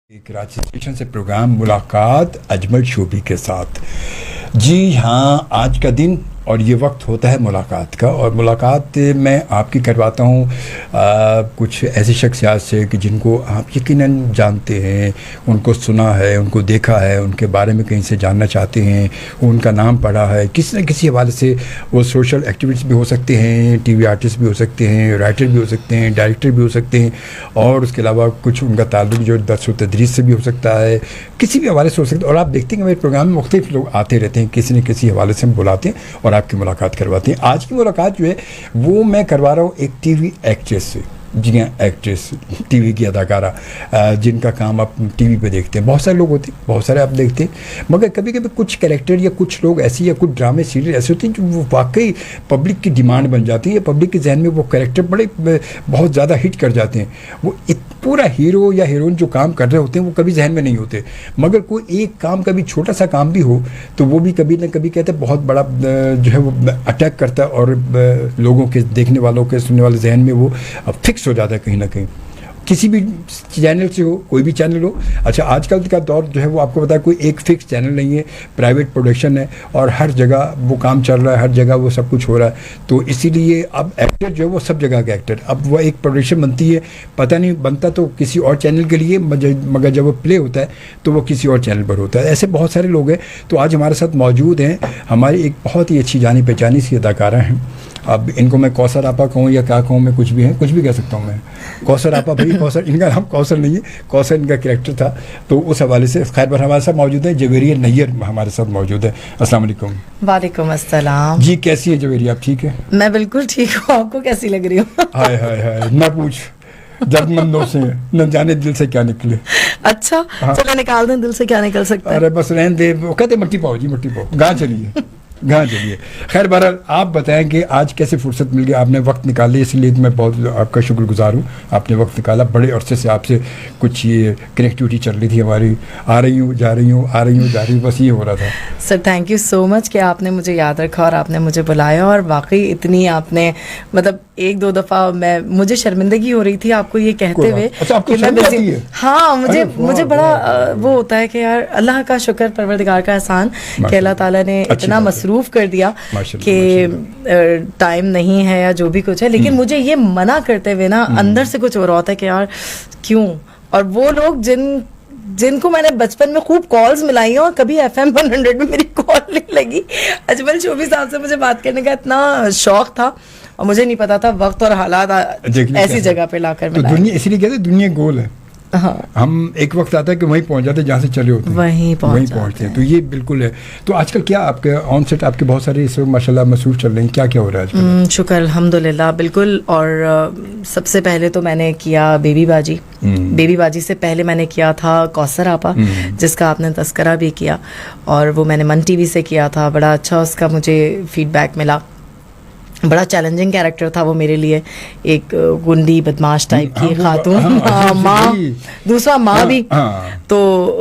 Karachi station से programme मुलाकात अजमल शोभी के साथ। जी हाँ, आज का दिन और ये वक्त होता है मुलाकात का, और मुलाकात मैं आपकी करवाता हूँ कुछ ऐसे शख्सियात से कि जिनको आप यकीनन जानते हैं, उनको सुना है, उनको देखा है, उनके बारे में कहीं से जानना चाहते हैं, उनका नाम पढ़ा है किसी न किसी हवाले से। वो सोशल एक्टिविस्ट भी हो सकते हैं, टीवी आर्टिस्ट भी हो सकते हैं, राइटर भी हो सकते हैं, डायरेक्टर भी हो सकते हैं, और उसके अलावा कुछ उनका ताल्लुक जो दर्स व तदरीस से भी हो सकता है, किसी भी हवाले से हो सकता है। और आप देखते हैं कि मेरे प्रोग्राम में मुख्तलिफ लोग आते रहते हैं, किसी न किसी हवाले से हम बुलाते हैं और आपकी मुलाकात करवाते हैं। आज की मुलाकात जो है वो मैं करवा रहा हूँ एक टीवी एक्ट्रेस से। जी हाँ, एक्ट्रेस, टीवी की अदाकारा, जिनका काम आप टीवी पे देखते हैं। बहुत सारे लोग होते हैं, बहुत सारे आप देखते हैं, मगर कभी कभी कुछ कैरेक्टर या कुछ लोग ऐसे या कुछ ड्रामे सीरियल ऐसे होते हैं जो वो वाकई पब्लिक की डिमांड बन जाती है, या पब्लिक के जहन में वो कैरेक्टर बहुत ज़्यादा हिट कर जाते हैं। वो पूरा हीरो या हीरोइन जो काम कर रहे होते हैं वो कभी जहन में नहीं होते, मगर कोई एक काम, कभी छोटा सा काम भी हो तो वो भी कभी ना कभी कहते हैं बहुत बड़ा जो है वो अटैक करता है, और लोगों के, देखने वालों के, सुनने वाले जहन में वो फिक्स हो जाता है कहीं ना कहीं। किसी भी चैनल से हो, कोई भी चैनल हो। अच्छा, आजकल का दौर जो है वो आपको पता है कोई एक फिक्स चैनल नहीं है, प्राइवेट प्रोडक्शन है, और हर जगह वो काम चल रहा है, हर जगह वो सब कुछ हो रहा है। तो इसीलिए अब एक्टर जो है वो सब जगह का एक्टर, अब वो एक प्रोडक्शन बनती है, पता नहीं बनता तो किसी और चैनल के लिए, मगर जब वो प्ले होता है तो वो किसी और चैनल पर होता है। ऐसे बहुत सारे लोग हैं। तो आज हमारे साथ मौजूद हैं हमारी एक बहुत ही अच्छी जानी पहचानी सी अदाकारा हैं। अब इनको मैं कौसर आपा कहूँ या क्या कहूँ, मैं कुछ भी है, कुछ भी कह सकता हूँ मैं। कौसर आपा, भाई कौसर, इनका नाम कौसर नहीं है, कौसर इनका कैरेक्टर था। तो उस हवाले से खैर पर हमारे साथ मौजूद है जवेरिया नैयर, हमारे साथ मौजूद है। अस्सलाम वालेकुम। वालेकुम अस्सलाम जी, कैसी है जवेरिया, आप ठीक है? मैं बिल्कुल ठीक हूँ, आपको कैसी लग रही हूँ? हाय हाय हाय, ना पूछ, दर्दमंदों से न जाने दिल से क्या निकले। अच्छा हाँ। चलो निकाल दें, दिल से क्या निकल सकता है? अरे बस रहने दे, वो कहते मट्टी पाओ जी, मट्टी पाओ, गाँव चलिए गाँव चलिए। खैर बहरहाल, आप बताएं कि आज कैसे फुर्सत मिल गई, आपने वक्त निकाली, इसलिए मैं बहुत आपका शुक्रगुजार हूँ। आपने वक्त निकाला, बड़े अरसे से आपसे कुछ ये कनेक्टिविटी चल रही थी हमारी, आ रही हूँ जा रही हूँ, आ रही हूँ जा रही हूँ, बस ये हो रहा था। Sir thank you so much कि आपने मुझे याद रखा और आपने मुझे बुलाया, और वाकई इतनी आपने मतलब एक दो दफ़ा मुझे शर्मिंदगी हो रही थी आपको ये कहते हुए। अच्छा, आपको शर्म आती है? हाँ, मुझे बड़ा वो होता है कि यार अल्लाह का शुक्र, परवरदिगार का एहसान कि अल्लाह ताला ने इतना मसरूफ़ कर दिया कि टाइम नहीं है या जो भी कुछ है, लेकिन मुझे ये मना करते हुए ना अंदर से कुछ हो रहा होता है कि यार क्यों। और वो लोग जिनको मैंने बचपन में खूब कॉल्स मिलाई हैं, और कभी FM 100 में मेरी कॉल नहीं लगी। अजमल शोभी साहब से मुझे बात करने का इतना शौक था, और मुझे नहीं पता था वक्त और हालात ऐसी जगह पे लाकर मिलाए। तो दुनिया, इसीलिए कहते हैं दुनिया गोल है। हाँ। हम एक वक्त आता है कि वहीं पहुंच जाते हैं जहाँ से चले होते हैं, वहीं पहुंचते हैं। तो ये बिल्कुल है। तो आजकल क्या आपके ऑन सेट आपके बहुत सारे इस वक्त माशाल्लाह मसरूफ चल रहे हैं, क्या क्या हो रहा है आजकल? शुक्र अल्हम्दुलिल्लाह, बिल्कुल। और सबसे पहले तो मैंने किया बेबी बाजी। बेबी बाजी से पहले मैंने किया था कौसर आपा, जिसका आपने तस्करा भी किया, और वो मैंने मन TV से किया था। बड़ा अच्छा उसका मुझे फीडबैक मिला। बड़ा चैलेंजिंग कैरेक्टर था वो मेरे लिए, एक गुंडी बदमाश टाइप की खातून, माँ, दूसरा माँ भी, तो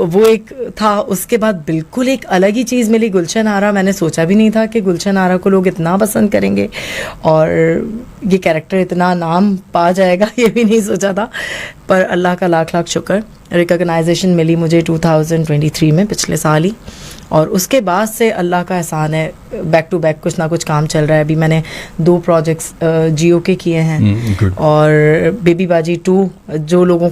वो एक था। उसके बाद बिल्कुल एक अलग ही चीज़ मिली, गुलशन आरा। मैंने सोचा भी नहीं था कि गुलशन आरा को लोग इतना पसंद करेंगे और ये कैरेक्टर इतना नाम पा जाएगा, ये भी नहीं सोचा था। पर अल्लाह का लाख लाख शुक्र, रिकॉग्नाइजेशन मिली मुझे 2023 में, पिछले साल ही। और उसके बाद से अल्लाह का एहसान है, बैक टू बैक कुछ ना कुछ काम चल रहा है। अभी मैंने 2 प्रोजेक्ट्स जियो के किए हैं, और बेबी बाजी 2 जिन लोगों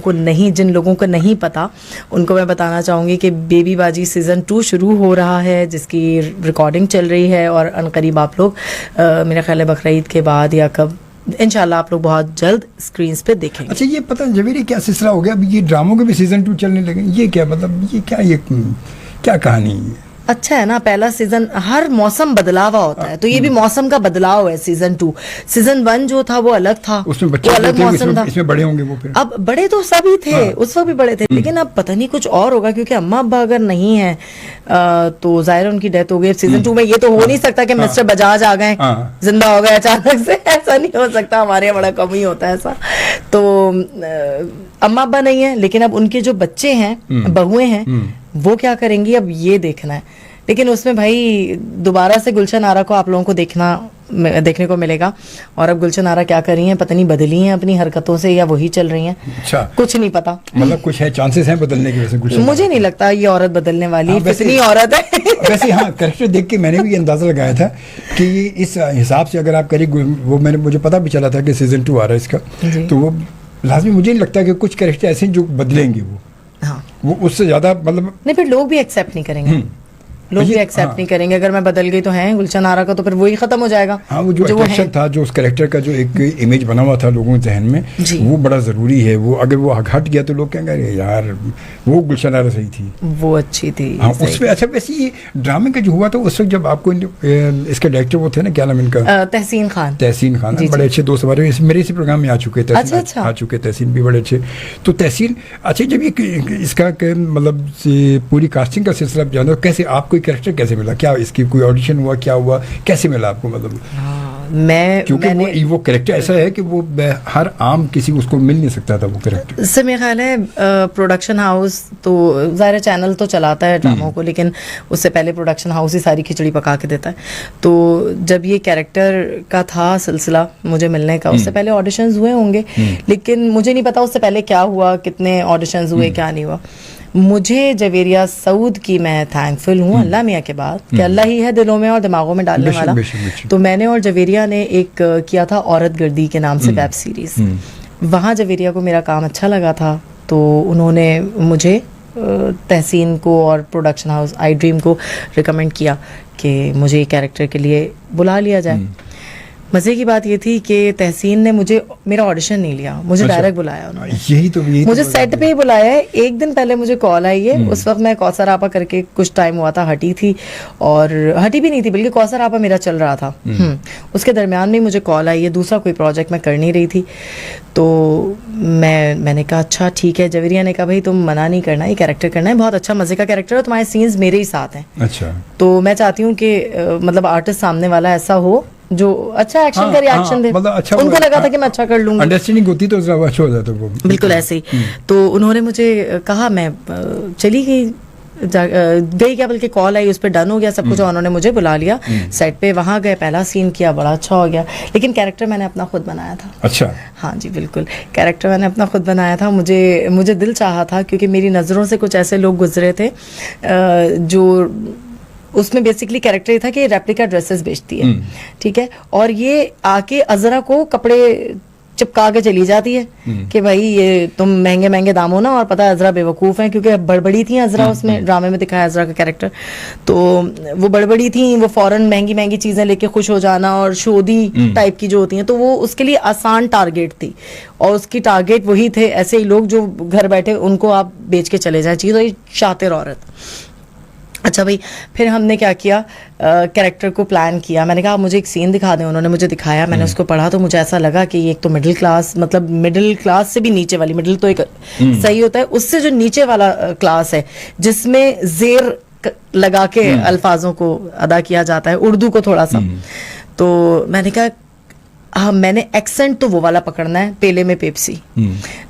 को नहीं पता उनको मैं बताना चाहूँगी कि बेबी बाजी सीज़न 2 शुरू हो रहा है, जिसकी रिकॉर्डिंग चल रही है, और अनकरीब आप लोग मेरा ख्याल है बकरीद के बाद या कब इंशाल्लाह आप लोग बहुत जल्द स्क्रीन्स पे देखेंगे। अच्छा, ये पता जवेरी क्या सिलसिला हो गया, अभी ये ड्रामों के भी सीज़न 2 चलने लगे, ये क्या मतलब, ये क्या कहानी है? अच्छा है ना, पहला सीजन हर मौसम बदलावा होता है, तो ये भी मौसम का बदलाव है। सीजन 2, सीजन 1 जो था वो अलग था, उसमें बच्चे अलग मौसम था। इसमें बड़े होंगे वो फिर। अब बड़े तो सभी थे, उस वक्त भी बड़े थे, लेकिन अब पता नहीं कुछ और होगा, क्योंकि अम्मा अब्बा अगर नहीं है तो जाहिर उनकी डेथ हो गई। सीजन 2 में ये तो हो नहीं सकता कि मिस्टर बजाज आ गए, जिंदा हो गए अचानक से, ऐसा नहीं हो सकता, हमारे यहाँ बड़ा कम ही होता है ऐसा। तो अम्मा अब्बा नहीं है, लेकिन अब उनके जो बच्चे हैं, बहुएं हैं, वो क्या करेंगी अब ये देखना है। लेकिन उसमें भाई दोबारा से गुलशन आरा को आप लोगों को देखना देखने को मिलेगा। और अब गुलशन आरा क्या कर रही हैं पता नहीं, बदली हैं अपनी हरकतों से या वही चल रही हैं, अच्छा कुछ नहीं पता। मतलब कुछ है, चांसेस हैं बदलने की वैसे गुलशन? मुझे नहीं लगता ये औरत बदलने वाली, कितनी औरत है। वैसे हाँ, कैरेक्टर देख के मैंने भी अंदाजा लगाया था कि इस हिसाब से अगर आप करें, वो मुझे पता भी चला था कि सीजन 2 आ रहा है इसका, तो वो लाजमी, मुझे नहीं लगता कि कुछ कैरेक्टर ऐसे हैं जो बदलेंगे, वो उससे ज्यादा मतलब नहीं, फिर लोग भी एक्सेप्ट नहीं करेंगे, लोग भी एक्सेप्ट नहीं करेंगे। अगर मैं बदल गई तो है गुलशन आरा का, तो फिर वही खत्म हो जाएगा। हाँ, वो जो अट्रैक्शन था, जो उस कैरेक्टर का जो एक इमेज बना हुआ था लोगों के जहन में, वो बड़ा जरूरी है। वो अगर वो हट गया तो लोग कहेंगे अरे यार वो गुलशन आरा सही थी, वो अच्छी थी। हाँ, उसमें अच्छा वैसे ये ड्रामे का जो हुआ था उस वक्त जब आपको इसके डायरेक्टर वो थे ना, क्या नाम इनका? तहसीन खान। बड़े अच्छे दोस्त हमारे मेरे इसी प्रोग्राम में आ चुके, आ चुके तहसीन भी बड़े अच्छे। तो तहसीन, अच्छा जब ये इसका मतलब पूरी कास्टिंग का सिलसिला जाना, कैसे आपको कैरेक्टर कैसे मिला? क्या इसकी कोई ऑडिशन हुआ, क्या हुआ, कैसे मिला आपको? मतलब क्योंकि वो कैरेक्टर ऐसा है कि वो हर आम किसी उसको मिल नहीं सकता था वो कैरेक्टर। इससे मेरा ख्याल है प्रोडक्शन हाउस तो ज़ाहिर चैनल तो चलाता है ड्रामों को, लेकिन उससे पहले प्रोडक्शन हाउस ही सारी खिचड़ी पका के देता है। तो जब ये कैरेक्टर का था सिलसिला मुझे मिलने का, उससे पहले ऑडिशंस हुए होंगे, लेकिन मुझे नहीं पता उससे पहले क्या हुआ, कितने ऑडिशंस हुए, क्या नहीं हुआ। मुझे जवेरिया सऊद की मैं थैंकफुल हूँ अल्लाह मियाँ के बाद, कि अल्लाह ही है दिलों में और दिमागों में डालने वाला। तो मैंने और जवेरिया ने एक किया था औरत गर्दी के नाम से वेब सीरीज, वहाँ जवेरिया को मेरा काम अच्छा लगा था, तो उन्होंने मुझे तहसीन को और प्रोडक्शन हाउस आई ड्रीम को रिकमेंड किया कि मुझे कैरेक्टर के लिए बुला लिया जाए। मज़े की बात ये थी कि तहसीन ने मेरा ऑडिशन नहीं लिया, मुझे डायरेक्ट बुलाया उन्होंने। यही मुझे सेट पे ही बुलाया है। एक दिन पहले मुझे कॉल आई है, उस वक्त मैं कौसर आपा करके कुछ टाइम हुआ था हटी थी, और हटी भी नहीं थी बल्कि कौसर आपा मेरा चल रहा था। उसके दरमियान में मुझे कॉल आई है, दूसरा कोई प्रोजेक्ट मैं कर नहीं रही थी। तो मैंने कहा अच्छा ठीक है। जवेरिया ने कहा भाई तुम मना नहीं करना, ये कैरेक्टर करना है, बहुत अच्छा मज़े का कैरेक्टर है, तुम्हारे सीन्स मेरे ही साथ हैं। अच्छा, तो मैं चाहती हूँ कि मतलब आर्टिस्ट सामने वाला ऐसा हो जो अच्छा एक्शन करे, एक्शन दे। मतलब अच्छा, उनको लगा था कि मैं अच्छा कर लूंगी, अंडरस्टैंडिंग होती तो अच्छा हो जाता वो, बिल्कुल ऐसे ही। तो उन्होंने मुझे कहा, मैं चली गई क्या, बल्कि कॉल आई, उस पर डन हो गया सब कुछ, और उन्होंने मुझे बुला लिया सेट पे। वहाँ गए, पहला सीन किया, बड़ा अच्छा हो गया, लेकिन कैरेक्टर मैंने अपना खुद बनाया था। अच्छा, हाँ जी बिल्कुल, कैरेक्टर मैंने अपना खुद बनाया था। मुझे दिल चाहा था, क्योंकि मेरी नज़रों से कुछ ऐसे लोग गुजरे थे जो उसमें बेसिकली कैरेक्टर ये था कि रेप्लिका ड्रेसेस बेचती है, ठीक है, और ये आके अजरा को कपड़े चिपका के चली जाती है कि भाई ये तुम महंगे महंगे दाम हो ना, और पता है अजरा बेवकूफ़ है, क्योंकि बड़बड़ी थी अजरा, उसमें ड्रामे में दिखाया अजरा का कैरेक्टर, तो वो बड़बड़ी थी, वो फौरन महंगी महंगी चीज़ें लेके खुश हो जाना, और शोधी टाइप की जो होती हैं, तो वो उसके लिए आसान टारगेट थी, और उसकी टारगेट वही थे ऐसे ही लोग जो घर बैठे उनको आप बेच के चले जाए चीज़, तो ये शातिर औरत। अच्छा भाई, फिर हमने क्या किया, कैरेक्टर को प्लान किया। मैंने कहा मुझे एक सीन दिखा दें, उन्होंने मुझे दिखाया, मैंने उसको पढ़ा, तो मुझे ऐसा लगा कि एक तो मिडिल क्लास, मतलब मिडिल क्लास से भी नीचे वाली, मिडिल तो एक सही होता है, उससे जो नीचे वाला क्लास है जिसमें जेर लगा के अल्फाजों को अदा किया जाता है, उर्दू को थोड़ा सा। तो मैंने कहा हाँ, मैंने एक्सेंट तो वो वाला पकड़ना है, पेले में पेप्सी,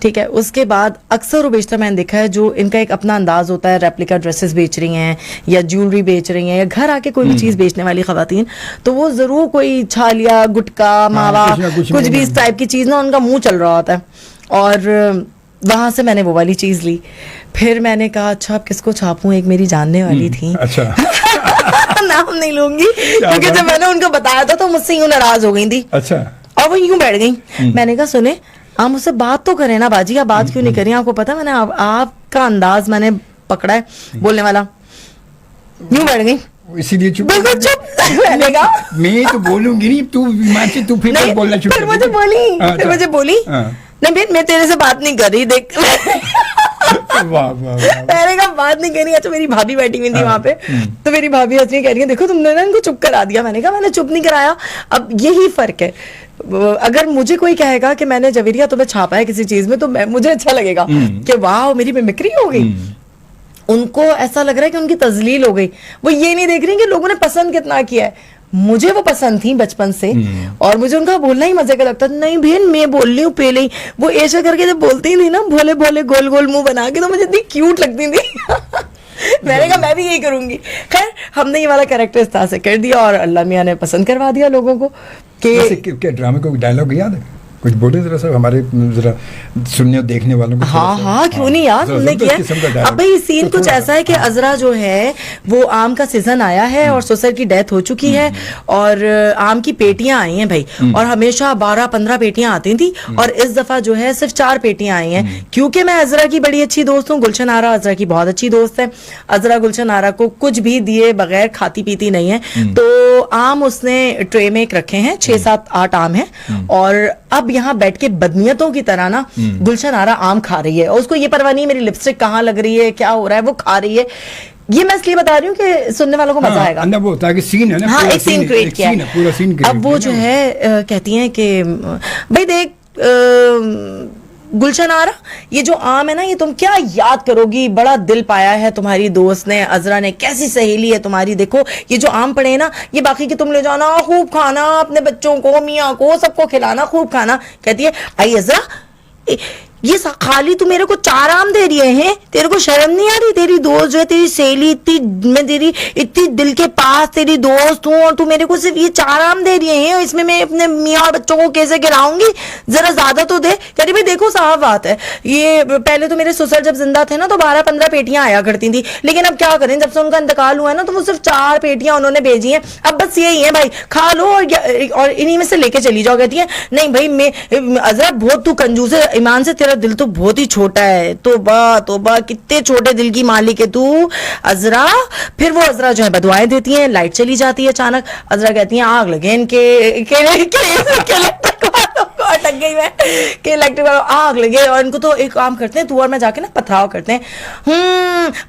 ठीक है। उसके बाद अक्सर बेशतर मैंने देखा है जो इनका एक अपना अंदाज होता है, रेप्लिका ड्रेसेस बेच रही हैं या ज्वेलरी बेच रही हैं या घर आके कोई भी चीज़ बेचने वाली खवातीन, तो वो ज़रूर कोई छालिया, गुटका, मावा, कुछ भी इस टाइप की चीज़ ना उनका मुंह चल रहा होता है। और वहाँ से मैंने वो वाली चीज़ ली। फिर मैंने कहा अच्छा अब किसको छापूं, एक मेरी जानने वाली थी, अच्छा नाम नहीं लूंगी, क्योंकि जब मैंने उनको बताया था तो मुझसे यूं नाराज हो गई थी, अच्छा, और वो यूं बैठ गई। मैंने कहा सुने आप मुझसे बात तो करें ना बाजी, आप बात क्यों नहीं करें, आपको पता मैंने आपका अंदाज मैंने पकड़ा है बोलने वाला, यूं बैठ गई, इसीलिए चुप, बिल्कुल चुप। मैंने कहा मैं तो बोलूंगी नहीं, तू फिर बोलना चुप। फिर मुझे बोली नहीं मैं तेरे से बात नहीं कर रही, देख मैंने कहा बात नहीं करी। अच्छा मेरी भाभी बैठी हुई थी वहां पे, तो मेरी भाभी हंस कह रही है देखो तुमने ना इनको चुप करा दिया। मैंने कहा मैंने चुप नहीं कराया। अब यही फर्क है, अगर मुझे कोई कहेगा कि मैंने जवेरिया तुम्हें छापा है किसी चीज में, तो मुझे अच्छा लगेगा कि वाह मेरी मिमिक्री हो गई। उनको ऐसा लग रहा है कि उनकी तजलील हो गई, वो ये नहीं देख रही कि लोगों ने पसंद कितना किया है। मुझे वो पसंद थी बचपन से, और मुझे उनका बोलना ही मजे का लगता था। नहीं बहन मैं बोल रही हूँ पहले ही, वो ऐसा करके जब बोलती थी ना भोले भोले गोल गोल मुंह बना के, तो मुझे इतनी क्यूट लगती थी मैंने कहा मैं भी यही करूंगी। खैर हमने ये वाला कैरेक्टर इस तरह से कर दिया और अल्लाह मियाँ ने पसंद करवा दिया लोगों को कि क्या ड्रामे को डायलॉग याद है? कुछ बोले जरा सा हमारे जरा सुनने और देखने वालों को। हाँ क्यों नहीं यार, हमने किया। अब भाई सीन कुछ ऐसा है कि अजरा जो है वो आम का सीजन आया है और ससुर की डेथ हो चुकी है और आम की पेटियां आई हैं भाई, और हमेशा 12-15 पेटियां आती थी और इस दफा जो है सिर्फ 4 पेटियां आई हैं। क्योंकि मैं अजरा की बड़ी अच्छी दोस्त हूँ, गुलशन आरा अजरा की बहुत अच्छी दोस्त है, अजरा गुलशन आरा को कुछ भी दिए बगैर खाती पीती नहीं है, तो आम उसने ट्रे में रखे हैं, 6-7-8 आम है, और अब यहाँ बैठ के बदनीयतों की तरह ना गुलशन आरा आम खा रही है और उसको ये परवाह नहीं मेरी लिपस्टिक कहाँ लग रही है, क्या हो रहा है, वो खा रही है। ये मैं इसलिए बता रही हूँ कि सुनने वालों को मजा आएगा। वो ताकि सीन है ना, हाँ एक सीन क्रिएट किया है, पूरा सीन। अब वो जो है कहती हैं कि भाई देख गुलशन आरा, ये जो आम है ना ये तुम क्या याद करोगी, बड़ा दिल पाया है तुम्हारी दोस्त ने अजरा ने, कैसी सहेली है तुम्हारी, देखो ये जो आम पड़े हैं ना ये बाकी के तुम ले जाना, खूब खाना, अपने बच्चों को मियाँ को सबको खिलाना, खूब खाना। कहती है आई अजरा ये खाली तू मेरे को 4 आम दे रही है, तेरे को शर्म नहीं आ रही, तेरी दोस्त जो है तेरी सहेली इतनी, मैं तेरी इतनी दिल के पास तेरी दोस्त हूँ और तू मेरे को सिर्फ ये 4 आम दे रही है, इसमें मैं अपने मियाँ और बच्चों को कैसे खिलाऊंगी, जरा ज्यादा तो दे। कह रही भाई देखो साफ बात है, ये पहले तो मेरे ससुर जब जिंदा थे ना तो 12-15 पेटियां आया करती थी, लेकिन अब क्या करें जब से उनका इंतकाल हुआ है ना तो वो सिर्फ 4 पेटियां उन्होंने भेजी हैं, अब बस यही है भाई खा लो और इन्हीं में से लेके चली जाओ। कहती है नहीं भाई मैं अजरा बहुत तू कंजूस है, ईमान से तेरा दिल तो बहुत ही छोटा है, तोबा कितने छोटे दिल की मालिक है तू अजरा। फिर वो अजरा जो है बदुआएं देती है, लाइट चली जाती है अचानक, अजरा कहती है आग लगे इनके अटक गई मैं कि इलेक्ट्रिक आग लगे, और इनको तो एक काम करते हैं तू और मैं जाके ना पथराव करते हैं।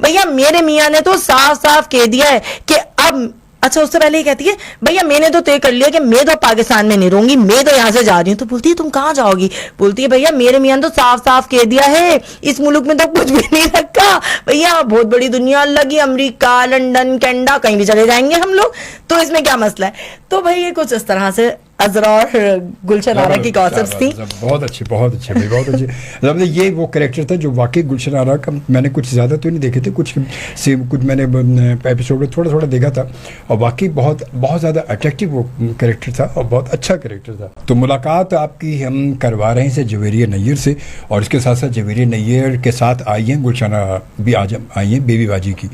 भैया मेरे मियाँ ने तो साफ साफ कह दिया है कि अब, अच्छा उससे पहले ही कहती है भैया मैंने तो तय कर लिया कि मैं तो पाकिस्तान में नहीं रहूंगी, मैं तो यहाँ से जा रही हूँ। तो बोलती है तुम कहाँ जाओगी? बोलती है भैया मेरे मियाँ तो साफ साफ कह दिया है इस मुल्क में तो कुछ भी नहीं रखा भैया, बहुत बड़ी दुनिया अल्लाह की, अमेरिका लंदन कनाडा कहीं भी चले जाएंगे हम लोग, तो इसमें क्या मसला है। तो भाई ये कुछ इस तरह से अजरा और गुलशन आरा की गॉसिप्स थी। बहुत अच्छे बहुत मतलब ये वो कैरेक्टर था जो वाकई गुलशन आरा का, मैंने कुछ ज़्यादा तो नहीं देखे थे, कुछ मैंने एपिसोड में थोड़ा थोड़ा देखा था और वाकई बहुत ज़्यादा अट्रैक्टिव वो कैरेक्टर था और बहुत अच्छा कैरेक्टर था। तो मुलाकात आपकी हम करवा रहे हैं जवेरिया नैयर से, और इसके साथ साथ जवेरिया नैयर के साथ आई हैं गुलशन आरा भी आज आई हैं, बेबी बाजी की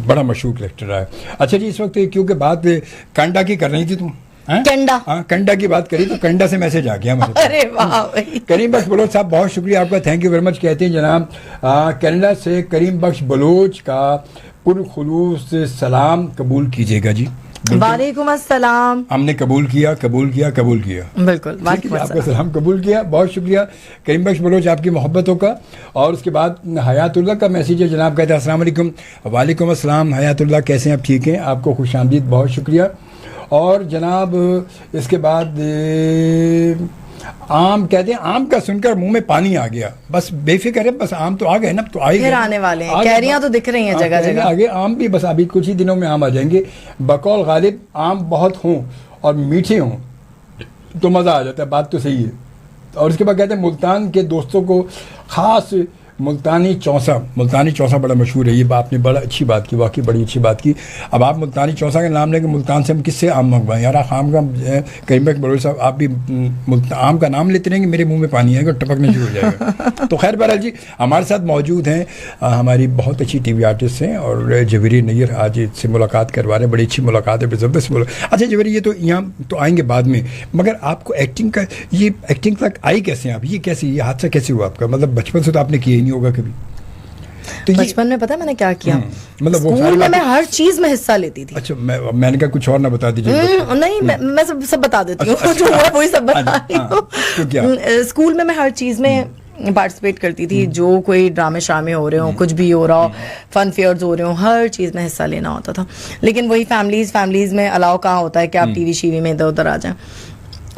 बड़ा मशहूर कैरेक्टर रहा है। अच्छा जी, इस वक्त क्योंकि बात कंडा की कर रही थी तुम, कंडा की बात करी तो कंडा से मैसेज आ गया मुझे। अरे वाह भाई। करीम बख्श बलोच साहब बहुत शुक्रिया आपका, थैंक यू वेरी मच। कहते हैं जनाब कनाडा से करीम बख्श बलोच का पुरखुलूस सलाम कबूल कीजिएगा जी। वालेकुम अस्सलाम। हमने कबूल किया बिल्कुल आपका सलाम कबूल किया, बहुत शुक्रिया करीम बख्श बलोच आपकी मोहब्बतों का। और उसके बाद हयातुल्लाह का मैसेज है जनाब, कहते हैं अस्सलाम वालेकुम। वालेकुम अस्सलाम हयातुल्लाह, कैसे हैं आप? ठीक हैं, आपको खुशामदीद, बहुत शुक्रिया। और जनाब इसके बाद आम कहते हैं, आम का सुनकर मुंह में पानी आ गया, बस बेफिक्र है, बस आम तो आ गए ना, तो आए फिर आने वाले हैं, कैरियां तो दिख रही हैं जगह जगह, आगे आम भी बस अभी कुछ ही दिनों में आम आ जाएंगे। बकौल गालिब आम बहुत हों और मीठे हों तो मज़ा आ जाता है, बात तो सही है। और उसके बाद कहते हैं मुल्तान के दोस्तों को ख़ास मुल्तानी चौसा बड़ा मशहूर है, ये आपने बड़ा अच्छी बात की, वाकई बड़ी अच्छी बात की। अब आप मुल्तानी चौसा का नाम लेंगे, मुल्तान से हम किससे आम मंगवाएं यार? आम का करीम बख्श बलोच साहब आप भी आम का नाम लेते रहेंगे, मेरे मुंह में पानी आएगा, टपकने शुरू हो जाएगा। तो खैर बहरहाल जी, हमारे साथ मौजूद हैं हमारी बहुत अच्छी टीवी आर्टिस्ट हैं और जवेरिया नैयर आज से मुलाकात करवा रहे हैं, बड़ी अच्छी मुलाकात है, ज़बरदस्त मुलाकात। अच्छा जवेरिया, ये तो यहाँ तो आएंगे बाद में, मगर आपको एक्टिंग तक आई कैसे आप? ये कैसे, ये हादसा कैसे हुआ आपका? मतलब बचपन से तो आपने किया ही होगा कभी? तो बचपन में पता है मैंने क्या किया, मतलब स्कूल में मैं हर चीज में हिस्सा लेती थी। अच्छा, मैंने कहा कुछ और ना बता दीजिए। नहीं, मैं सब बता देती हूँ, जो हुआ वही सब बता रही हूँ। स्कूल में मैं हर चीज में पार्टिसिपेट करती थी, जो कोई ड्रामे शामे हो रहे हो, कुछ भी हो रहा हो, फन फेयर्स हो रहे हो, हर चीज में हिस्सा लेना होता था। लेकिन वही फैमिलीज में अलाउ कहाँ होता है कि आप टीवी शीवी में इधर उधर आ जाएं।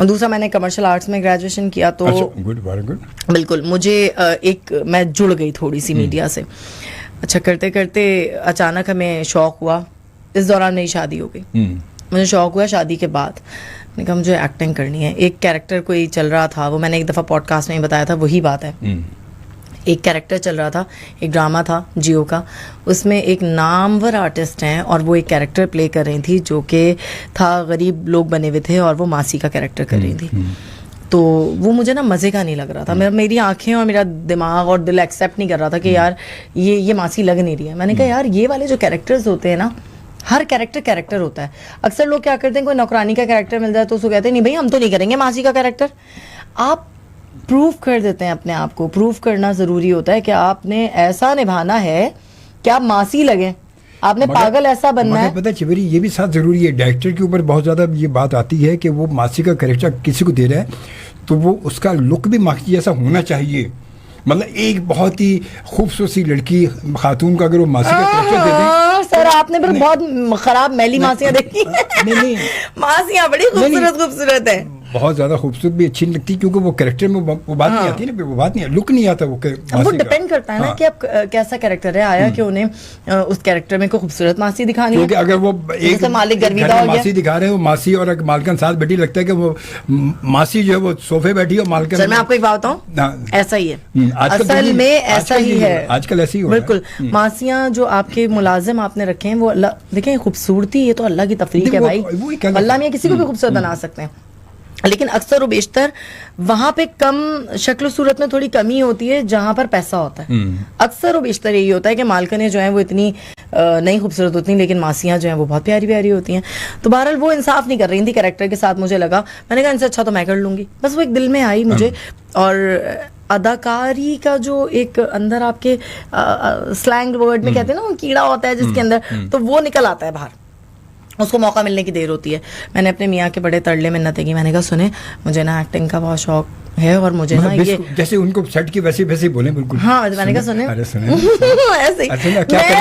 और दूसरा मैंने कमर्शियल आर्ट्स में ग्रेजुएशन किया, तो गुड, वेरी गुड। बिल्कुल मुझे मैं जुड़ गई थोड़ी सी मीडिया से। अच्छा करते करते अचानक हमें शौक हुआ, इस दौरान मेरी शादी हो गई। मुझे शौक हुआ शादी के बाद, मैंने कहा मुझे एक्टिंग करनी है। एक कैरेक्टर कोई चल रहा था, वो मैंने एक दफ़ा पॉडकास्ट में ही बताया था, वही बात है एक कैरेक्टर चल रहा था, एक ड्रामा था जियो का, उसमें एक नामवर आर्टिस्ट हैं और वो एक कैरेक्टर प्ले कर रही थी जो कि था गरीब लोग बने हुए थे और वो मासी का कैरेक्टर कर रही थी। तो वो मुझे ना मज़े का नहीं लग रहा था, मेरी आंखें और मेरा दिमाग और दिल एक्सेप्ट नहीं कर रहा था कि यार ये मासी लग नहीं रही है। मैंने कहा यार ये वाले जो कैरेक्टर्स होते हैं ना, हर कैरेक्टर होता है। अक्सर लोग क्या करते हैं, कोई नौकरानी का कैरेक्टर मिल जाए तो उसको कहते हैं नहीं भाई हम तो नहीं करेंगे मासी का कैरेक्टर। आप प्रूव कर देते हैं अपने आप को, प्रूव करना ज़रूरी होता है कि आपने ऐसा निभाना है कि आप मासी लगे, आपने पागल ऐसा बनना है। पता है चिवरी, ये भी साथ जरूरी है, डायरेक्टर के ऊपर बहुत ज़्यादा ये बात आती है कि वो मासी का कैरेक्टर किसी को दे रहा है तो वो उसका लुक भी मासी जैसा होना चाहिए। मतलब एक बहुत ही खूबसूरत सी लड़की खातून का अगर वो मासी का कैरेक्टर दे दें, सर आपने फिर बहुत खराब मैली मासियां देखी। नहीं मासियां बड़ी खूबसूरत है, बहुत ज्यादा खूबसूरत भी अच्छी लगती क्योंकि वो कैरेक्टर में वो बात नहीं आती ना, वो बात नहीं, लुक नहीं आता वो डिपेंड करता है ना कि आप कैसा कैरेक्टर है आया कि उन्हें उस कैरेक्टर में कोई खूबसूरत मासी दिखानी है। क्योंकि अगर वो एक मालिक गर्विदा हो गया, मासी दिखा रहे हैं, वो मासी और मालकन साथ बैठी, लगता है कि वो मासी जो है वो सोफे बैठी और मालकन। सर मैं आपको एक बात बताऊं, ऐसा ही है असल में, ऐसा ही है आजकल, ऐसे ही बिल्कुल। मासियां जो आपके मुलाजिम आपने रखे हैं वो अल्लाह देखें, खूबसूरती ये तो अल्लाह की तफरीक है भाई, अल्लाह में किसी को भी खूबसूरत बना सकते हैं, लेकिन अक्सर और बेशतर वहां पे कम शक्ल सूरत में थोड़ी कमी होती है जहां पर पैसा होता है। अक्सर और बेशतर यही होता है कि मालकनें जो हैं वो इतनी नहीं खूबसूरत होती, लेकिन मासियां जो हैं वो बहुत प्यारी प्यारी होती हैं। तो बहरहाल वो इंसाफ नहीं कर रही थी कैरेक्टर के साथ, मुझे लगा, मैंने कहा इनसे अच्छा तो मैं कर लूंगी, बस वो एक दिल में आई मुझे। और अदाकारी का जो एक अंदर आपके स्लैंग वर्ड में कहते हैं ना वो कीड़ा होता है जिसके अंदर, तो वो निकल आता है बाहर, उसको मौका मिलने की देर होती है। मैंने अपने मियाँ के बड़े तरले मिन्नतें की, मैंने कहा सुने मुझे ना एक्टिंग का बहुत शौक है और मुझे ना ये जैसे उनको सेट की वैसे बोले बिल्कुल। हाँ मैंने कहा सुने अरे सुने ऐसे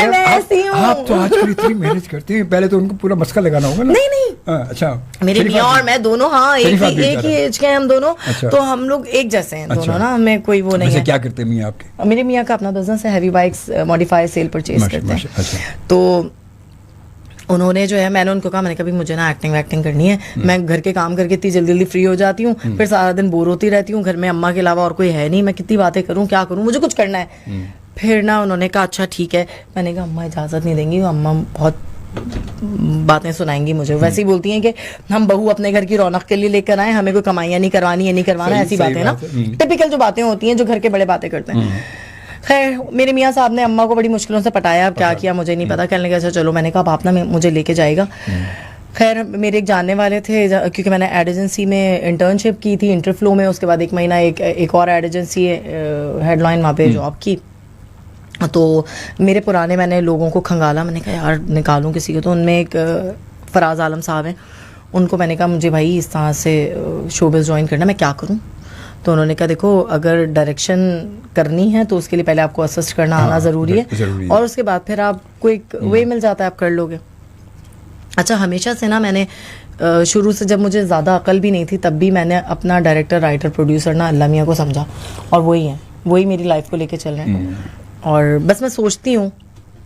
मैं ऐसी हूँ। आप तो आजकल इतनी मेहनत करती हैं, पहले तो उनको पूरा मस्का लगाना होगा ना। नहीं अच्छा, मेरे मियाँ और मैं दोनों हाँ एक ही एज के हैं हम दोनों, तो हम लोग एक जैसे हैं दोनों ना, हमें कोई वो नहीं है। क्या करते हैं मियाँ आपके? मेरे मियाँ का अपना बिजनेस है, heavy bikes modify cell purchase करते हैं। तो उन्होंने जो है, मैंने उनको कहा, मैंने कहा मुझे ना एक्टिंग करनी है, मैं घर के काम करके इतनी जल्दी फ्री हो जाती हूँ, फिर सारा दिन बोर होती रहती हूँ, घर में अम्मा के अलावा और कोई है नहीं, मैं कितनी बातें करूँ, क्या करूँ, मुझे कुछ करना है। फिर ना उन्होंने कहा अच्छा ठीक है, मैंने कहा अम्मा इजाज़त नहीं देंगी, अम्मा बहुत बातें सुनाएंगी मुझे, वैसे ही बोलती हैं कि हम बहू अपने घर की रौनक के लिए लेकर आए, हमें कोई कमाइयाँ नहीं करवानी है, नहीं करवाना, ऐसी बातें ना टिपिकल जो बातें होती हैं जो घर के बड़े बातें करते हैं। खैर मेरे मियाँ साहब ने अम्मा को बड़ी मुश्किलों से पटाया, अब क्या किया मुझे नहीं पता, कहने लगा अच्छा चलो, मैंने कहा आप ना मुझे लेके जाएगा। खैर मेरे एक जानने वाले थे, क्योंकि मैंने एड एजेंसी में इंटर्नशिप की थी इंटरफ्लो में, उसके बाद 1 महीना एक और एड एजेंसी हेडलाइन वहाँ पे जॉब की। तो मेरे पुराने मैंने लोगों को खंगाला, मैंने कहा यार निकालूं किसी को, तो उनमें एक फराज आलम साहब हैं, उनको मैंने कहा मुझे भाई इस तरह से शोबिज़ ज्वाइन करना, मैं क्या करूं? तो उन्होंने कहा देखो अगर डायरेक्शन करनी है तो उसके लिए पहले आपको असिस्ट करना आना ज़रूरी है, और उसके बाद फिर आपको एक वे मिल जाता है, आप कर लोगे। अच्छा हमेशा से ना मैंने शुरू से, जब मुझे ज़्यादा अकल भी नहीं थी तब भी मैंने अपना डायरेक्टर राइटर प्रोड्यूसर ना अल्लाह मियाँ को समझा, और वही है, वही मेरी लाइफ को लेके चल रहे हैं। और बस मैं सोचती हूँ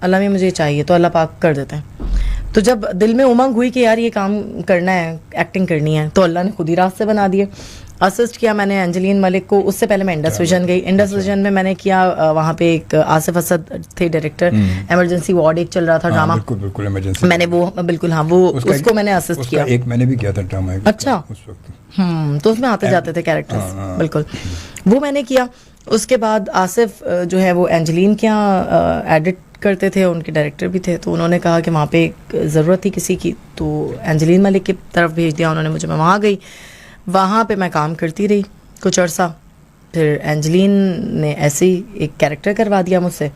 अल्लाह में मुझे चाहिए तो अल्लाह पाक कर देते हैं। तो जब दिल में उमंग हुई कि यार ये काम करना है, एक्टिंग करनी है, तो अल्लाह ने खुद ही रास्ते बना दिए। असिस्ट किया मैंने एंजेलिन मलिक को, उससे पहले मैं इंडस विजन गई, इंडस विजन में मैंने किया, वहाँ पे एक आसिफ असद थे डायरेक्टर, इमरजेंसी वार्ड एक चल रहा था ड्रामा, बिल्कुल इमरजेंसी, मैंने वो बिल्कुल हाँ वो उसको मैंने असिस्ट किया। एक मैंने भी किया था ड्रामा, अच्छा उस वक्त तो उसमें आते जाते थे कैरेक्टर्स, बिल्कुल वो मैंने किया। उसके बाद आसिफ जो है वो एंजेलिन के यहाँ एडिट करते थे, उनके डायरेक्टर भी थे, तो उन्होंने कहा कि वहाँ पे एक ज़रूरत थी किसी की, तो एंजेलिन मलिक की तरफ भेज दिया उन्होंने मुझे। मैं वहाँ गई, वहाँ पे मैं काम करती रही कुछ अर्सा, फिर एंजेलिन ने ऐसे ही एक कैरेक्टर करवा दिया मुझसे,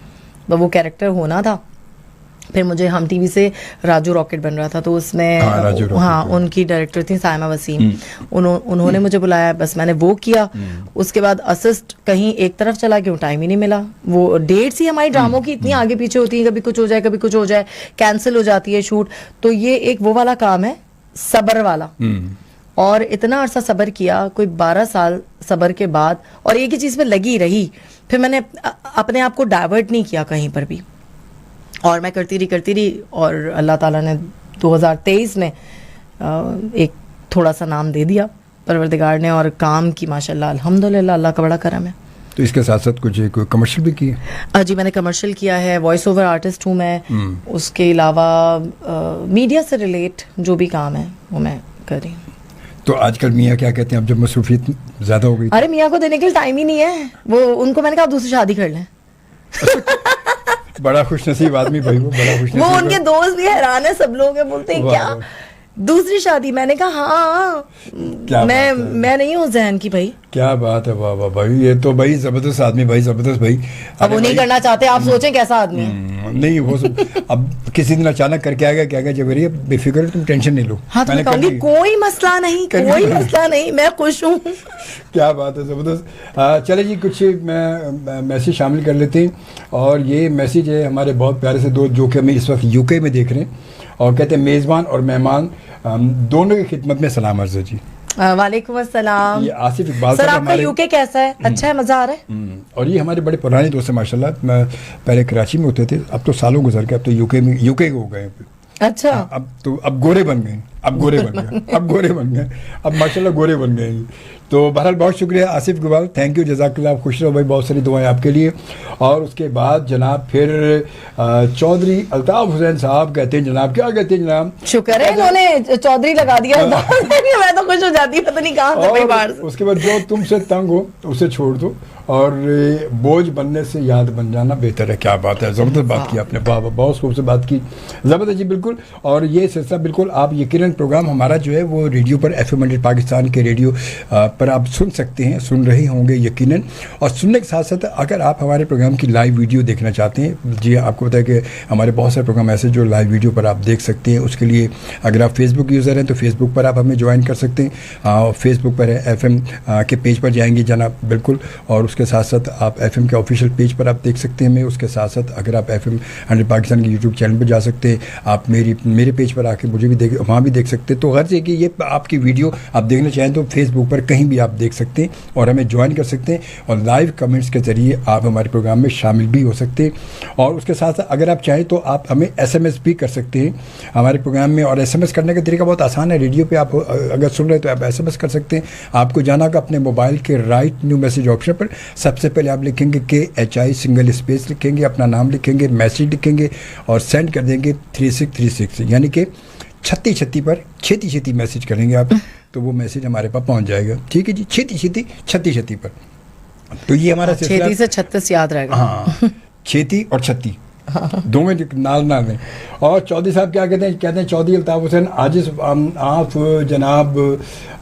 तो वो कैरेक्टर होना था। फिर मुझे हम टीवी से राजू रॉकेट बन रहा था, तो उसमें हाँ उनकी डायरेक्टर थी साइमा वसीम, उन्होंने मुझे बुलाया, बस मैंने वो किया। उसके बाद असिस्ट कहीं एक तरफ चला गया, टाइम ही नहीं मिला, वो डेट्स ही हमारी ड्रामों की इतनी आगे पीछे होती है, कभी कुछ हो जाए कभी कुछ हो जाए, कैंसिल हो जाती है शूट, तो ये एक वो वाला काम है सब्र वाला। और इतना अरसा सब्र किया, कोई 12 साल सब्र के बाद, और एक ही चीज़ पे लगी रही, फिर मैंने अपने आप को डाइवर्ट नहीं किया कहीं पर भी, और मैं करती रही, और अल्लाह ताला ने 2023 में एक थोड़ा सा नाम दे दिया परवरदिगार ने, और काम की माशाल्लाह अल्हम्दुलिल्लाह अल्लाह का बड़ा करम है। तो इसके साथ साथ कुछ कोई कमर्शियल भी किया? जी मैंने कमर्शियल किया है, वॉइस ओवर आर्टिस्ट हूँ मैं। उसके अलावा मीडिया से रिलेट जो भी काम है वो मैं कर रही हूँ। तो आजकल मियाँ क्या कहते हैं, अब जब मसरूफियत ज़्यादा हो गई? अरे मियाँ को देने के लिए टाइम ही नहीं है, वो उनको मैंने कहा आप दूसरी शादी कर लें। बड़ा खुशनसीब आदमी भाई, वो बड़ा खुशनसीब। वो उनके दोस्त भी हैरान है, सब लोग हैं, बोलते हैं क्या दूसरी शादी? मैंने कहा हाँ, मैं नहीं हूँ जहन की भाई। क्या बात है, वाह वाह भाई, ये तो भाई जबरदस्त आदमी भाई, जबरदस्त भाई। अब वो नहीं करना चाहते, आप सोचें कैसा आदमी है। नहीं वो अब किसी दिन अचानक करके आ गया, क्या गया जब बेफिक्र, तुम टेंशन नहीं लो। हाँ तो मैं कहूँगी कोई मसला नहीं, कोई मसला नहीं, मैं खुश हूँ। क्या बात है, जबरदस्त। चले जी, कुछ मैं मैसेज शामिल कर लेते हैं, और ये मैसेज है हमारे बहुत प्यारे से दोस्त जो कि हमें इस वक्त यूके में देख रहे हैं, और कहते हैं मेज़बान और मेहमान दोनों की खिदमत में सलाम अर्ज़ है जी। वालेकुम अस्सलाम। ये आसिफ इकबाल सर, आपका यूके कैसा है? अच्छा है, मज़ा आ रहा है? और ये हमारे बड़े पुराने दोस्त हैं माशाल्लाह। मैं पहले कराची में होते थे, अब तो सालों गुजर के अब तो यूके हो गए। अच्छा। अब गोरे बन गए, अब गोरे बन गए, अब माशाल्लाह गोरे बन गए। तो बहरहाल बहुत शुक्रिया आसिफ इकबाल, थैंक यू, जज़ाकल्लाह, खुश रहो भाई, बहुत सारी दुआएं आपके लिए। और उसके बाद जनाब फिर चौधरी अल्ताफ़ हुसैन साहब कहते हैं, जनाब क्या कहते हैं जनाब? शुक्र है इन्होंने चौधरी लगा दिया। मैं तो खुश हो जाती, पता नहीं कहाँ से भाई बाहर से। उसके बाद जो तुमसे तंग हो उसे छोड़ दो, और बोझ बनने से याद बन जाना बेहतर है। क्या बात है, ज़बरदस्त बात की आपने, वाह वाह, बहुत खूबसूरत बात की, ज़बरदस्त जी, बिल्कुल। और ये सिलसिला बिल्कुल आप यकीनन प्रोग्राम हमारा जो है वो रेडियो पर FM 100 पाकिस्तान के रेडियो पर आप सुन सकते हैं, सुन रहे होंगे यकीनन। और सुनने के साथ साथ अगर आप हमारे प्रोग्राम की लाइव वीडियो देखना चाहते हैं, जी आपको पता है कि हमारे बहुत सारे प्रोग्राम ऐसे जो लाइव वीडियो पर आप देख सकते हैं। उसके लिए अगर आप फेसबुक यूज़र हैं तो फेसबुक पर आप हमें ज्वाइन कर सकते हैं। फेसबुक पर है FM के पेज पर जाएंगे जनाब, बिल्कुल। और उसके साथ साथ आप FM के ऑफिशियल पेज पर आप देख सकते हैं हमें। उसके साथ साथ अगर आप FM 100 पाकिस्तान के यूट्यूब चैनल पर जा सकते हैं, आप मेरे पेज पर आके मुझे भी वहाँ भी देख सकते हैं। तो गर्ज है कि ये आपकी वीडियो आप देखना चाहें तो फेसबुक पर कहीं भी आप देख सकते हैं और हमें ज्वाइन कर सकते हैं, और लाइव कमेंट्स के ज़रिए आप हमारे प्रोग्राम में शामिल भी हो सकते हैं। और उसके साथ साथ अगर आप चाहें तो आप हमें SMS भी कर सकते हैं हमारे प्रोग्राम में। और SMS करने का तरीका बहुत आसान है, रेडियो पे आप अगर सुन रहे हैं तो आप SMS कर सकते हैं। आपको जाना का अपने मोबाइल के राइट न्यू मैसेज ऑप्शन पर, सबसे पहले आप लिखेंगे KHI सिंगल स्पेस लिखेंगे, अपना नाम लिखेंगे, मैसेज लिखेंगे और सेंड कर देंगे 3636, यानी कि 36 पर छेती मैसेज करेंगे आप, तो वो मैसेज हमारे पास पहुंच जाएगा। ठीक है जी, छेती पर। तो ये हमारा छेती से 36 याद रहेगा। हाँ, छेती और 36 दो में नाल में। और चौधरी साहब क्या कहते हैं चौधरी अल्ताफ़ हुसैन आजिज़ आप जनाब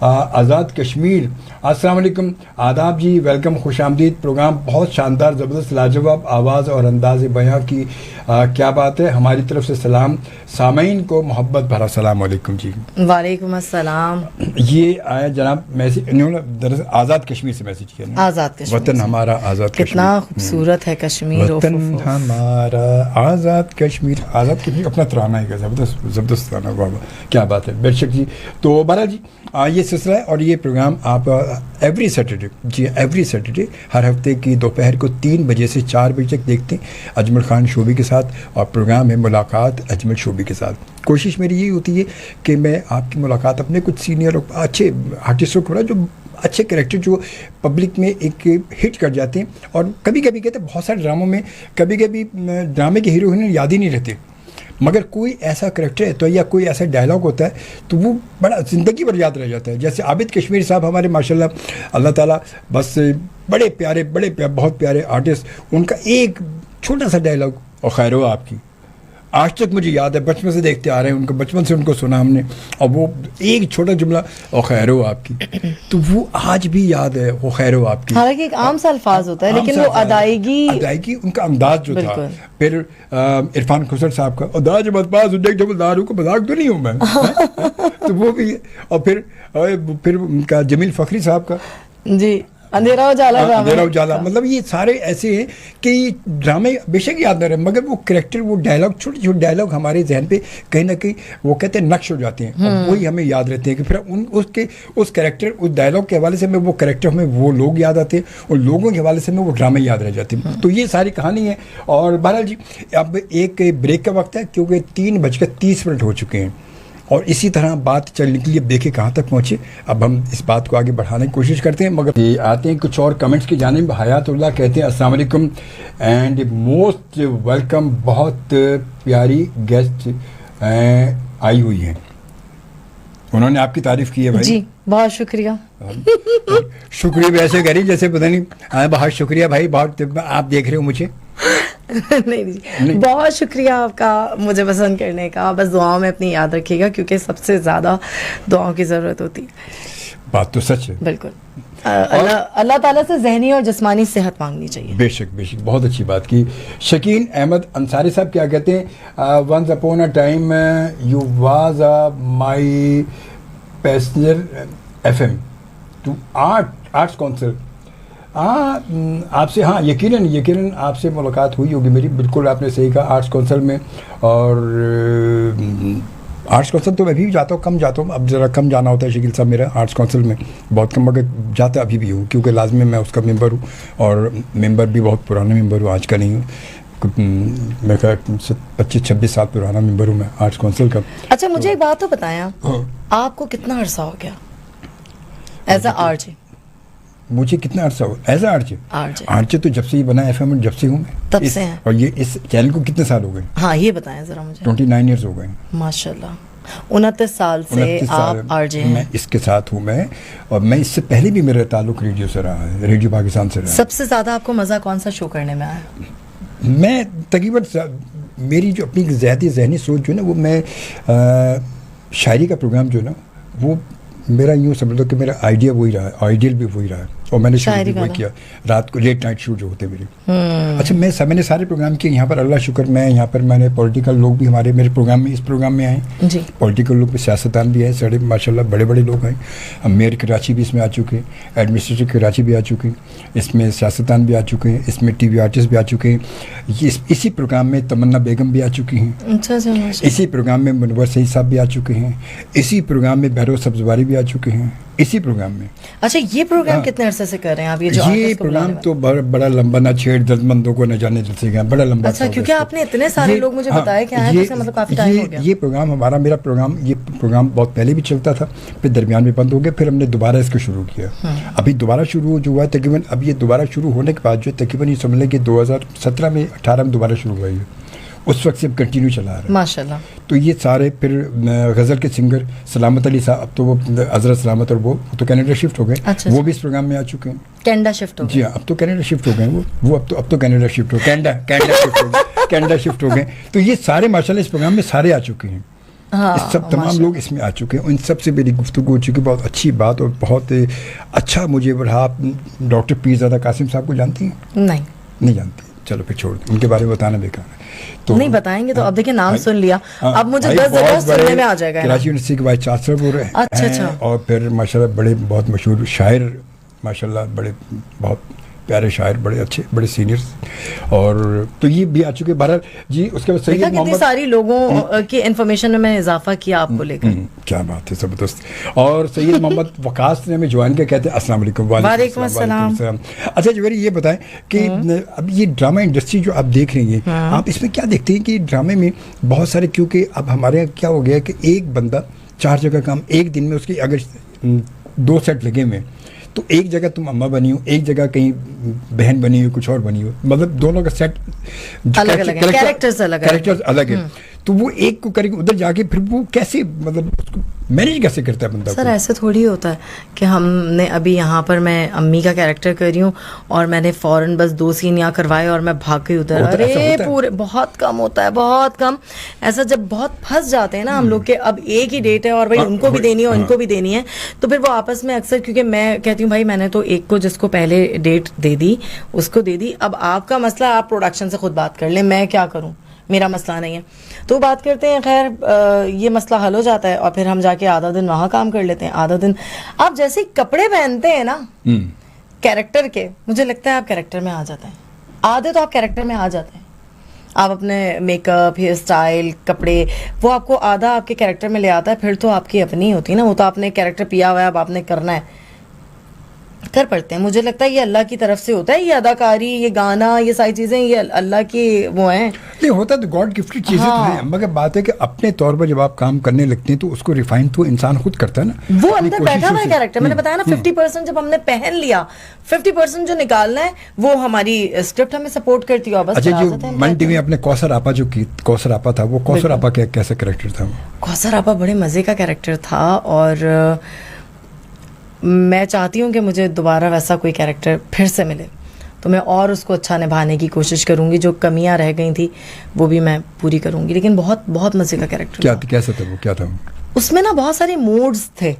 आज़ाद कश्मीर, अस्सलाम वालेकुम, आदाब जी, वेलकम, खुश आमदीद। प्रोग्राम बहुत शानदार, ज़बरदस्त, लाजवाब, आवाज़ और अंदाज़ बयां की क्या बात है। हमारी तरफ से सलाम, सामीन को मोहब्बत भरा सलाम वालेकुम जी। वालेकुम अस्सलाम। ये आया जनाब मैसेज, इन्होंने दरअसल आज़ाद कश्मीर से मैसेज किया। आज़ाद कश्मीर, वतन हमारा आज़ाद कश्मीर, कितना खूबसूरत है कश्मीर, वतन हमारा आज़ाद कश्मीर। आज़ाद कश्मीर अपना तराना है, ज़बरदस्त तराना, वाह क्या बात है, बेशक जी। तो बहरहाल जी ये सिलसिला है, और ये प्रोग्राम आप एवरी सैटरडे हर हफ्ते की दोपहर को 3 बजे से 4 बजे तक देखते हैं अजमल खान शोबी के साथ, और प्रोग्राम है मुलाकात अजमल शोबी के साथ। कोशिश मेरी यही होती है कि मैं आपकी मुलाकात अपने कुछ सीनियर और अच्छे आर्टिस्टों को, जो अच्छे कैरेक्टर जो पब्लिक में एक हिट कर जाते हैं। और कभी कभी कहते हैं बहुत सारे ड्रामों में कभी ड्रामे के हीरो हीरोइन याद ही नहीं रहते, मगर कोई ऐसा कैरेक्टर है तो या कोई ऐसा डायलॉग होता है तो वो बड़ा ज़िंदगी भर याद रह जाता है। जैसे आबिद कश्मीरी साहब हमारे माशाल्लाह अल्लाह ताला, बस बड़े प्यारे बहुत प्यारे आर्टिस्ट, उनका एक छोटा सा डायलॉग, और खैर हो आपकी, आज तक मुझे याद है, बचपन से देखते आ रहे हैं उनको, बचपन से उनको सुना हमने, और वो एक छोटा जुमला, और खैर हो आपकी, तो वो आज भी याद है, वो खैर हो आपकी। हालांकि एक आम सा अल्फाज होता है, लेकिन वो अदायगी उनका अंदाज जो था। फिर इरफान खुसर साहब का, और दाज मत जबलदार को मजाक तो नहीं हूँ मैं। तो वो भी, और फिर उनका जमील फखरी साहब का जी, अंधेरा उजाला, मतलब ये सारे ऐसे हैं कि ड्रामे बेशक याद न रहे, मगर वो कैरेक्टर, वो डायलॉग, छोटे डायलॉग हमारे जहन पे कहीं ना कहीं वो कहते हैं नक्श हो जाते हैं, और वही हमें याद रहते हैं कि फिर उस कैरेक्टर, उस डायलॉग के हवाले से हमें वो कैरेक्टर, हमें वो लोग याद आते हैं, और लोगों के हवाले से हमें वो ड्रामे याद रह जाते हैं। तो ये सारी कहानी है। और बहरहाल जी अब एक ब्रेक का वक्त है, क्योंकि 3:30 हो चुके हैं, और इसी तरह बात चलने के लिए देखे कहाँ तक पहुँचे। अब हम इस बात को आगे बढ़ाने की कोशिश करते हैं, मगर ये आते हैं कुछ और कमेंट्स की जानिब। हयातुल्लाह कहते हैं अस्सलाम वालेकुम एंड मोस्ट वेलकम, बहुत प्यारी गेस्ट आई हुई हैं। उन्होंने आपकी तारीफ की है भाई जी, बहुत शुक्रिया। शुक्रिया भी ऐसे करी जैसे पता नहीं। बहुत शुक्रिया भाई, बहुत आप देख रहे हो मुझे। नहीं, बहुत शुक्रिया आपका मुझे पसंद करने का। बस दुआओं में अपनी याद रखिएगा, क्योंकि सबसे ज़्यादा दुआओं की ज़रूरत होती है। बात तो सच है, बिल्कुल। अल्लाह ताला से ज़हनी और जिस्मानी सेहत मांगनी चाहिए। बेशक बेशक, बहुत अच्छी बात की। शकीन अहमद अंसारी साहब क्या कहते हैं, once upon a time you was my passenger FM to arts council. आपसे हाँ यकीनन आपसे मुलाकात हुई होगी मेरी, बिल्कुल आपने सही कहा, आर्ट्स काउंसिल में। और आर्ट्स काउंसिल तो मैं भी जाता हूँ, कम जाता हूँ, अब ज़रा कम जाना होता है शकील साहब मेरा आर्ट्स काउंसिल में, बहुत कम, मगर जाता अभी भी हूँ, क्योंकि लाजमी मैं उसका मेंबर हूँ, और मेंबर भी बहुत पुराना मेंबर हूँ, आज का नहीं हूँ। मैं 25-26 साल पुराना मेंबर हूँ मैं आर्ट्स काउंसिल का। अच्छा, मुझे एक बात तो बताएं, आपको कितना अरसा हो गया एज अ आरजे? मुझे कितना अर्सा हो एज अ आरजे? तो जब से ये बना FM, जब से हूँ मैं तब से हैं। और ये इस चैनल को कितने साल हो गए? हाँ, ये बताएं जरा मुझे। 29 ईयर्स हो गए माशाल्लाह। 29 साल से आप आरजे हैं। मैं इसके साथ हूँ मैं, और मैं इससे पहले भी मेरा ताल्लुक रेडियो से रहा है, रेडियो पाकिस्तान से रहा है। सबसे ज़्यादा आपको मज़ा कौन सा शो करने में आया? मैं तकरीबन मेरी जो अपनी ज़्यादा ज़हनी सोच जो है ना, वो मैं शायरी का प्रोग्राम जो है ना, वो मेरा यूँ समझ लो कि मेरा आइडिया वही रहा है, आइडियल भी वही रहा है, और मैंने शुरू भी वही किया। रात को लेट नाइट शो जो होते मेरे। अच्छा, मैंने सारे प्रोग्राम किए यहाँ पर, अल्लाह शुक्र। मैं यहाँ पर मैंने पॉलिटिकल लोग भी हमारे मेरे प्रोग्राम में, इस प्रोग्राम में आए जी। पॉलिटिकल लोग भी, सियासतदान भी हैं, सारे माशाल्लाह बड़े बड़े लोग हैं। मेयर कराची भी इसमें आ चुके हैं, एडमिनिस्ट्रेटर कराची भी आ चुके हैं, इसमें सियासतदान भी आ चुके हैं, इसमें TV आर्टिस्ट भी आ चुके हैं। इसी प्रोग्राम में तमन्ना बेगम भी आ चुकी हैं। अच्छा। इसी प्रोग्राम में मुनव्वर सईद साहब भी आ चुके हैं। इसी प्रोग्राम में बहरो सब्जवारी भी आ चुके हैं, इसी प्रोग्राम में। अच्छा, ये प्रोग्राम कितने अरसे से कर रहे हैं आप? ये प्रोग्राम तो बड़ा लंबा, ना छेड़ दर्दमंदों को न जाने जैसे गया, बड़ा लंबा। अच्छा, क्योंकि आपने इतने सारे लोग मुझे बताया कि आए, तो मतलब काफी टाइम हो गया। ये प्रोग्राम मेरा प्रोग्राम बहुत पहले भी चलता था, फिर दरमियान में बंद हो गया, फिर हमने दोबारा इसको शुरू किया। अभी दोबारा शुरू जो हुआ तकरीबन, अब ये दोबारा शुरू होने के बाद जो तकरीबन ये समझ लें कि 2017 में 18 में दोबारा शुरू हुआ, उस वक्त से अब कंटिन्यू चला रहा है माशाल्लाह। तो ये सारे फिर गज़ल के सिंगर सलामत अली साहब, अब तो वो हज़रत सलामत, और वो तो कनाडा शिफ्ट हो गए। अच्छा, वो भी इस प्रोग्राम में आ चुके हैं। कनाडा शिफ्ट हो गए? जी हाँ, अब तो कनाडा शिफ्ट हो गए वो अब तो कनाडा शिफ्ट हो कनाडा शिफ्ट हो गए। तो ये सारे माशाल्लाह इस प्रोग्राम में सारे आ चुके हैं। हाँ, सब तमाम लोग इसमें आ चुके हैं। इन सब से मेरी गुफ्तगू हो चुकी, बहुत अच्छी बात, और बहुत अच्छा मुझे रहा। आप डॉक्टर पीरज़ादा कासिम साहब को जानती हैं? नहीं जानती? चलो फिर छोड़, उनके बारे में बताना बेकार है। तो नहीं बताएंगे तो अब देखिए, नाम सुन लिया, अब मुझे 10 जगह सुनने में आ जाएगा। कराची यूनिवर्सिटी के वाइस चांसलर हो रहे हैं। अच्छा। और फिर माशाल्लाह बड़े बहुत मशहूर शायर, माशाल्लाह बड़े बहुत प्यारे शायर, बड़े अच्छे, बड़े सीनियर्स, और तो ये भी आ चुके। बहरहाल जी, उसके बाद सैयद मोहम्मद, कितनी सारी लोगों की इन्फॉर्मेशन में मैंने इजाफा किया आपको लेकर। क्या बात है, जबरदस्त। और सैयद मोहम्मद वकास ने हमें ज्वाइन किया, कहते हैं अस्सलाम वालेकुम। वालेकुम अस्सलाम। अच्छा जी, ये बताएं कि अब ये ड्रामा इंडस्ट्री जो आप देख रही हैं, आप इसमें क्या देखते हैं कि ड्रामे में बहुत सारे, क्योंकि अब हमारे यहाँ क्या हो गया कि एक बंदा 4 जगह काम एक दिन में, उसकी अगर 2 सेट लगे हुए, तो एक जगह तुम अम्मा बनी हो, एक जगह कहीं बहन बनी हो, कुछ और बनी हो, मतलब दोनों का सेट अलग है, कैरेक्टर्स अलग है। तो वो एक को करेंगे, उधर जाके फिर वो कैसे, मतलब उसको मैनेज कैसे करता है बंदा? सर ऐसे थोड़ी होता है कि हमने अभी यहाँ पर मैं अम्मी का कैरेक्टर कर रही हूँ और मैंने फौरन बस 2 सीन यहाँ करवाए और मैं भाग गई उधर। अरे पूरे बहुत कम होता है, बहुत कम। ऐसा जब बहुत फंस जाते हैं ना हम लोग के, अब एक ही डेट है और भाई उनको भी देनी है और इनको भी देनी है, तो फिर वो आपस में अक्सर, क्योंकि मैं कहती हूँ भाई मैंने तो एक को जिसको पहले डेट दे दी उसको दे दी, अब आपका मसला आप प्रोडक्शन से खुद बात कर लें, मैं क्या करूँ, मेरा मसला नहीं है। तो बात करते हैं, खैर ये मसला हल हो जाता है और फिर हम जाके आधा दिन वहाँ काम कर लेते हैं, आधा दिन आप जैसे कपड़े पहनते हैं ना कैरेक्टर के, मुझे लगता है आप कैरेक्टर में आ जाते हैं। आधे तो आप कैरेक्टर में आ जाते हैं, आप अपने मेकअप, हेयर स्टाइल, कपड़े, वो आपको आधा आपके कैरेक्टर में ले आता है, फिर तो आपकी अपनी होती है ना, वो तो आपने कैरेक्टर पिया हुआ है, अब आपने करना है। कर पड़ते हैं। मुझे लगता है ये अल्लाह की तरफ से होता है, ये अदाकारी, ये गाना, ये सारी चीजें, ये अल्लाह की वो हैं। नहीं होता तो गॉड गिफ्टेड चीजें तो हाँ। हैं, मगर बात है कि अपने तौर पर जब आप काम करने लगते हैं तो उसको रिफाइन तो इंसान खुद करता है ना, वो अपनी अंदर बैठा हुआ कोशिशों है से। कैरेक्टर। मैंने बताया ना 50% जब हमने पहन लिया, 50% जो निकालना है वो हमारी स्क्रिप्ट हमें सपोर्ट करती है। और बस अच्छा, फरासत जो है मन टीवी अपने कौसर आपा जो की कौसर आपा था, वो कौसर आपा कैसा कैरेक्टर था वो? कौसर आपा बड़े मजे का कैरेक्टर था, और मैं चाहती हूँ कि मुझे दोबारा वैसा कोई कैरेक्टर फिर से मिले, तो मैं और उसको अच्छा निभाने की कोशिश करूंगी। जो कमियां रह गई थी वो भी मैं पूरी करूंगी, लेकिन बहुत बहुत मजे का कैरेक्टर क्या था। कैसा था वो, क्या था वो? उसमें ना बहुत सारे मूड्स थे।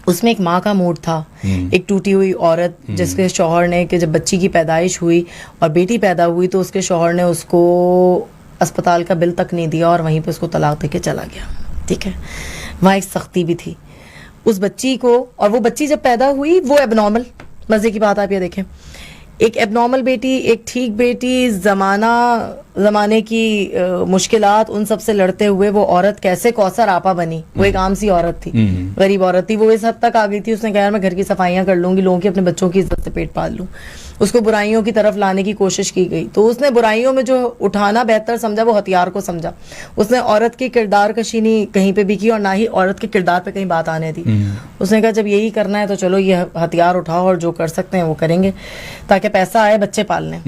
उसमें एक माँ का मूड था, एक टूटी हुई औरत जिसके शौहर ने, कि जब बच्ची की पैदाइश हुई और बेटी पैदा हुई तो उसके शौहर ने उसको अस्पताल का बिल तक नहीं दिया और वहीं पे उसको तलाक देके चला गया। ठीक है, वहाँ एक सख्ती भी थी उस बच्ची को। और वो बच्ची जब पैदा हुई वो एबनॉर्मल, मजे की बात आप ये देखें, एक एबनॉर्मल बेटी, एक ठीक बेटी, जमाने की मुश्किलात, उन सब से लड़ते हुए वो औरत कैसे कौसर आपा बनी। वो एक आम सी औरत थी, गरीब औरत थी। वो इस हद तक आ गई थी, उसने कहा यार मैं घर की सफाइयां कर लूंगी, लोगों की, अपने बच्चों की इज्जत से पेट पाल लूं। उसको बुराइयों की तरफ लाने की कोशिश की गई, तो उसने बुराइयों में जो उठाना बेहतर समझा वो हथियार को समझा। उसने औरत की किरदार कशी नहीं कहीं पे भी की और ना ही औरत के किरदार पे कहीं बात आने दी। उसने कहा जब यही करना है तो चलो ये हथियार उठाओ और जो कर सकते हैं वो करेंगे ताकि पैसा आए बच्चे पालने,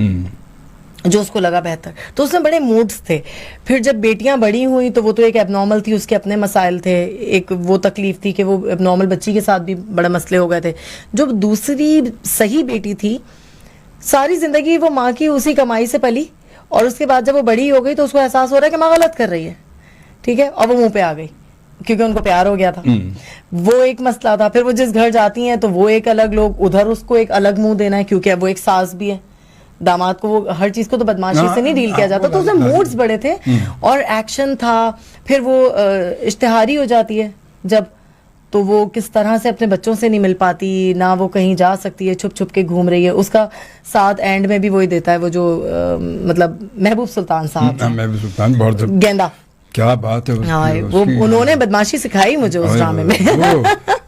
जो उसको लगा बेहतर। तो उसमें बड़े मूड्स थे। फिर जब बेटियां बड़ी हुई तो वो तो एक एबनॉर्मल थी, उसके अपने मसाइल थे। एक वो तकलीफ थी कि वो एबनॉर्मल बच्ची के साथ भी बड़े मसले हो गए थे। जो दूसरी सही बेटी थी, सारी जिंदगी वो माँ की उसी कमाई से पली, और उसके बाद जब वो बड़ी हो गई तो उसको एहसास हो रहा है कि माँ गलत कर रही है। ठीक है, और वो मुंह पे आ गई क्योंकि उनको प्यार हो गया था। वो एक मसला था। फिर वो जिस घर जाती हैं तो वो एक अलग लोग, उधर उसको एक अलग मुंह देना है क्योंकि वो एक सास भी है। दामाद को वो हर चीज को तो बदमाशी से नहीं डील किया जाता। तो उसमें मूड्स बड़े थे और एक्शन था। फिर वो इश्तिहारी हो जाती है जब, तो वो किस तरह से अपने बच्चों से नहीं मिल पाती, ना वो कहीं जा सकती है, छुप छुप के घूम रही है। उसका साथ एंड में भी वही देता है, वो जो मतलब महबूब सुल्तान साहब, महबूब सुल्तान बहुत गेंदा, क्या बात है उसकी, हाँ, वो उन्होंने बदमाशी सिखाई मुझे उस ड्रामे में।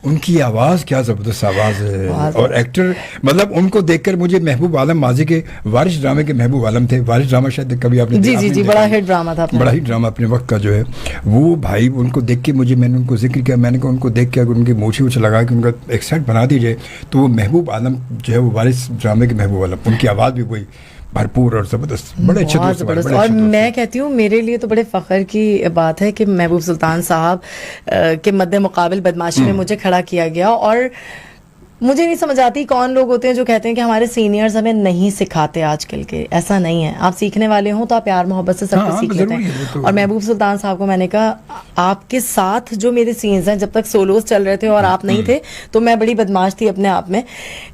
उनकी आवाज क्या जबरदस्त आवाज है। और एक्टर, मतलब उनको देखकर मुझे महबूब आलम, माजी के वारिस ड्रामे के महबूब आलम थे। वारिस ड्रामा शायद कभी आपने जी बड़ा हिट ड्रामा था, बड़ा हिट ड्रामा अपने वक्त का जो है वो। भाई उनको देख के मुझे, मैंने उनको जिक्र किया, मैंने कहा उनको देख के अगर उनकी मूछी उछ लगा के उनका एक सेट बना दीजिए तो वो महबूब आलम जो है वो वारिस ड्रामे के महबूब आलम, उनकी आवाज भी वही भरपूर और जबरदस्त, बड़े अच्छे दोस्त। और मैं कहती हूँ मेरे लिए तो बड़े फख्र की बात है कि महबूब सुल्तान साहब के मद्दे मुकाबिल बदमाशी में मुझे खड़ा किया गया। और मुझे नहीं समझ आती कौन लोग होते हैं जो कहते हैं कि हमारे सीनियर्स हमें नहीं सिखाते आजकल के। ऐसा नहीं है, आप सीखने वाले हो तो आप प्यार मोहब्बत से सब कुछ सीख लेते हैं। और महबूब सुल्तान साहब को मैंने कहा आपके साथ जो मेरे सीन्स हैं, जब तक सोलोस चल रहे थे और आप नहीं थे तो मैं बड़ी बदमाश थी अपने आप में,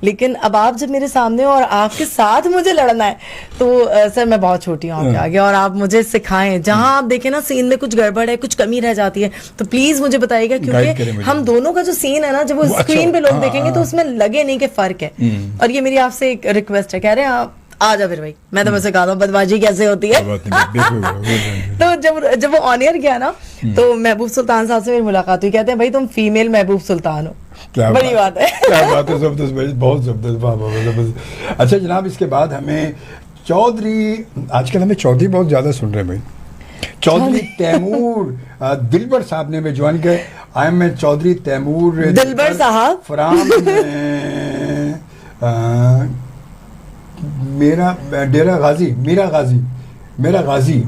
लेकिन अब आप जब मेरे सामने और आपके साथ मुझे लड़ना है तो सर मैं बहुत छोटी हूँ आपके आगे, और आप मुझे सिखाएं। जहां आप देखें ना सीन में कुछ गड़बड़ है, कुछ कमी रह जाती है तो प्लीज मुझे बताइएगा, क्योंकि हम दोनों का जो सीन है ना, जब वो स्क्रीन पे लोग देखेंगे तो लगे नहीं कि फर्क है। और ये मेरी आपसे एक रिक्वेस्ट है, कह रहे हैं आप आ जा फिर भाई, मैं तो मुझसे कहता हूँ बदमाशी कैसे होती है। तो जब वो ऑन एयर गया ना तो महबूब सुल्तान साहब से मेरी मुलाकात हुई, कहते हैं भाई तुम फीमेल महबूब सुल्तान हो। बड़ी बात है, क्या बात है, जबरदस्त भाई, बहुत जबरदस्त। अच्छा जनाब, इसके बाद हमें चौधरी, आजकल हमें चौधरी बहुत ज्यादा सुन रहे हैं भाई। चौधरी तैमूर दिलबर साहब ने ज्वाइन किया। आई एम चौधरी तैमूर दिलबर साहब फ्राम मेरा डेरा गाजी, मेरा गाजी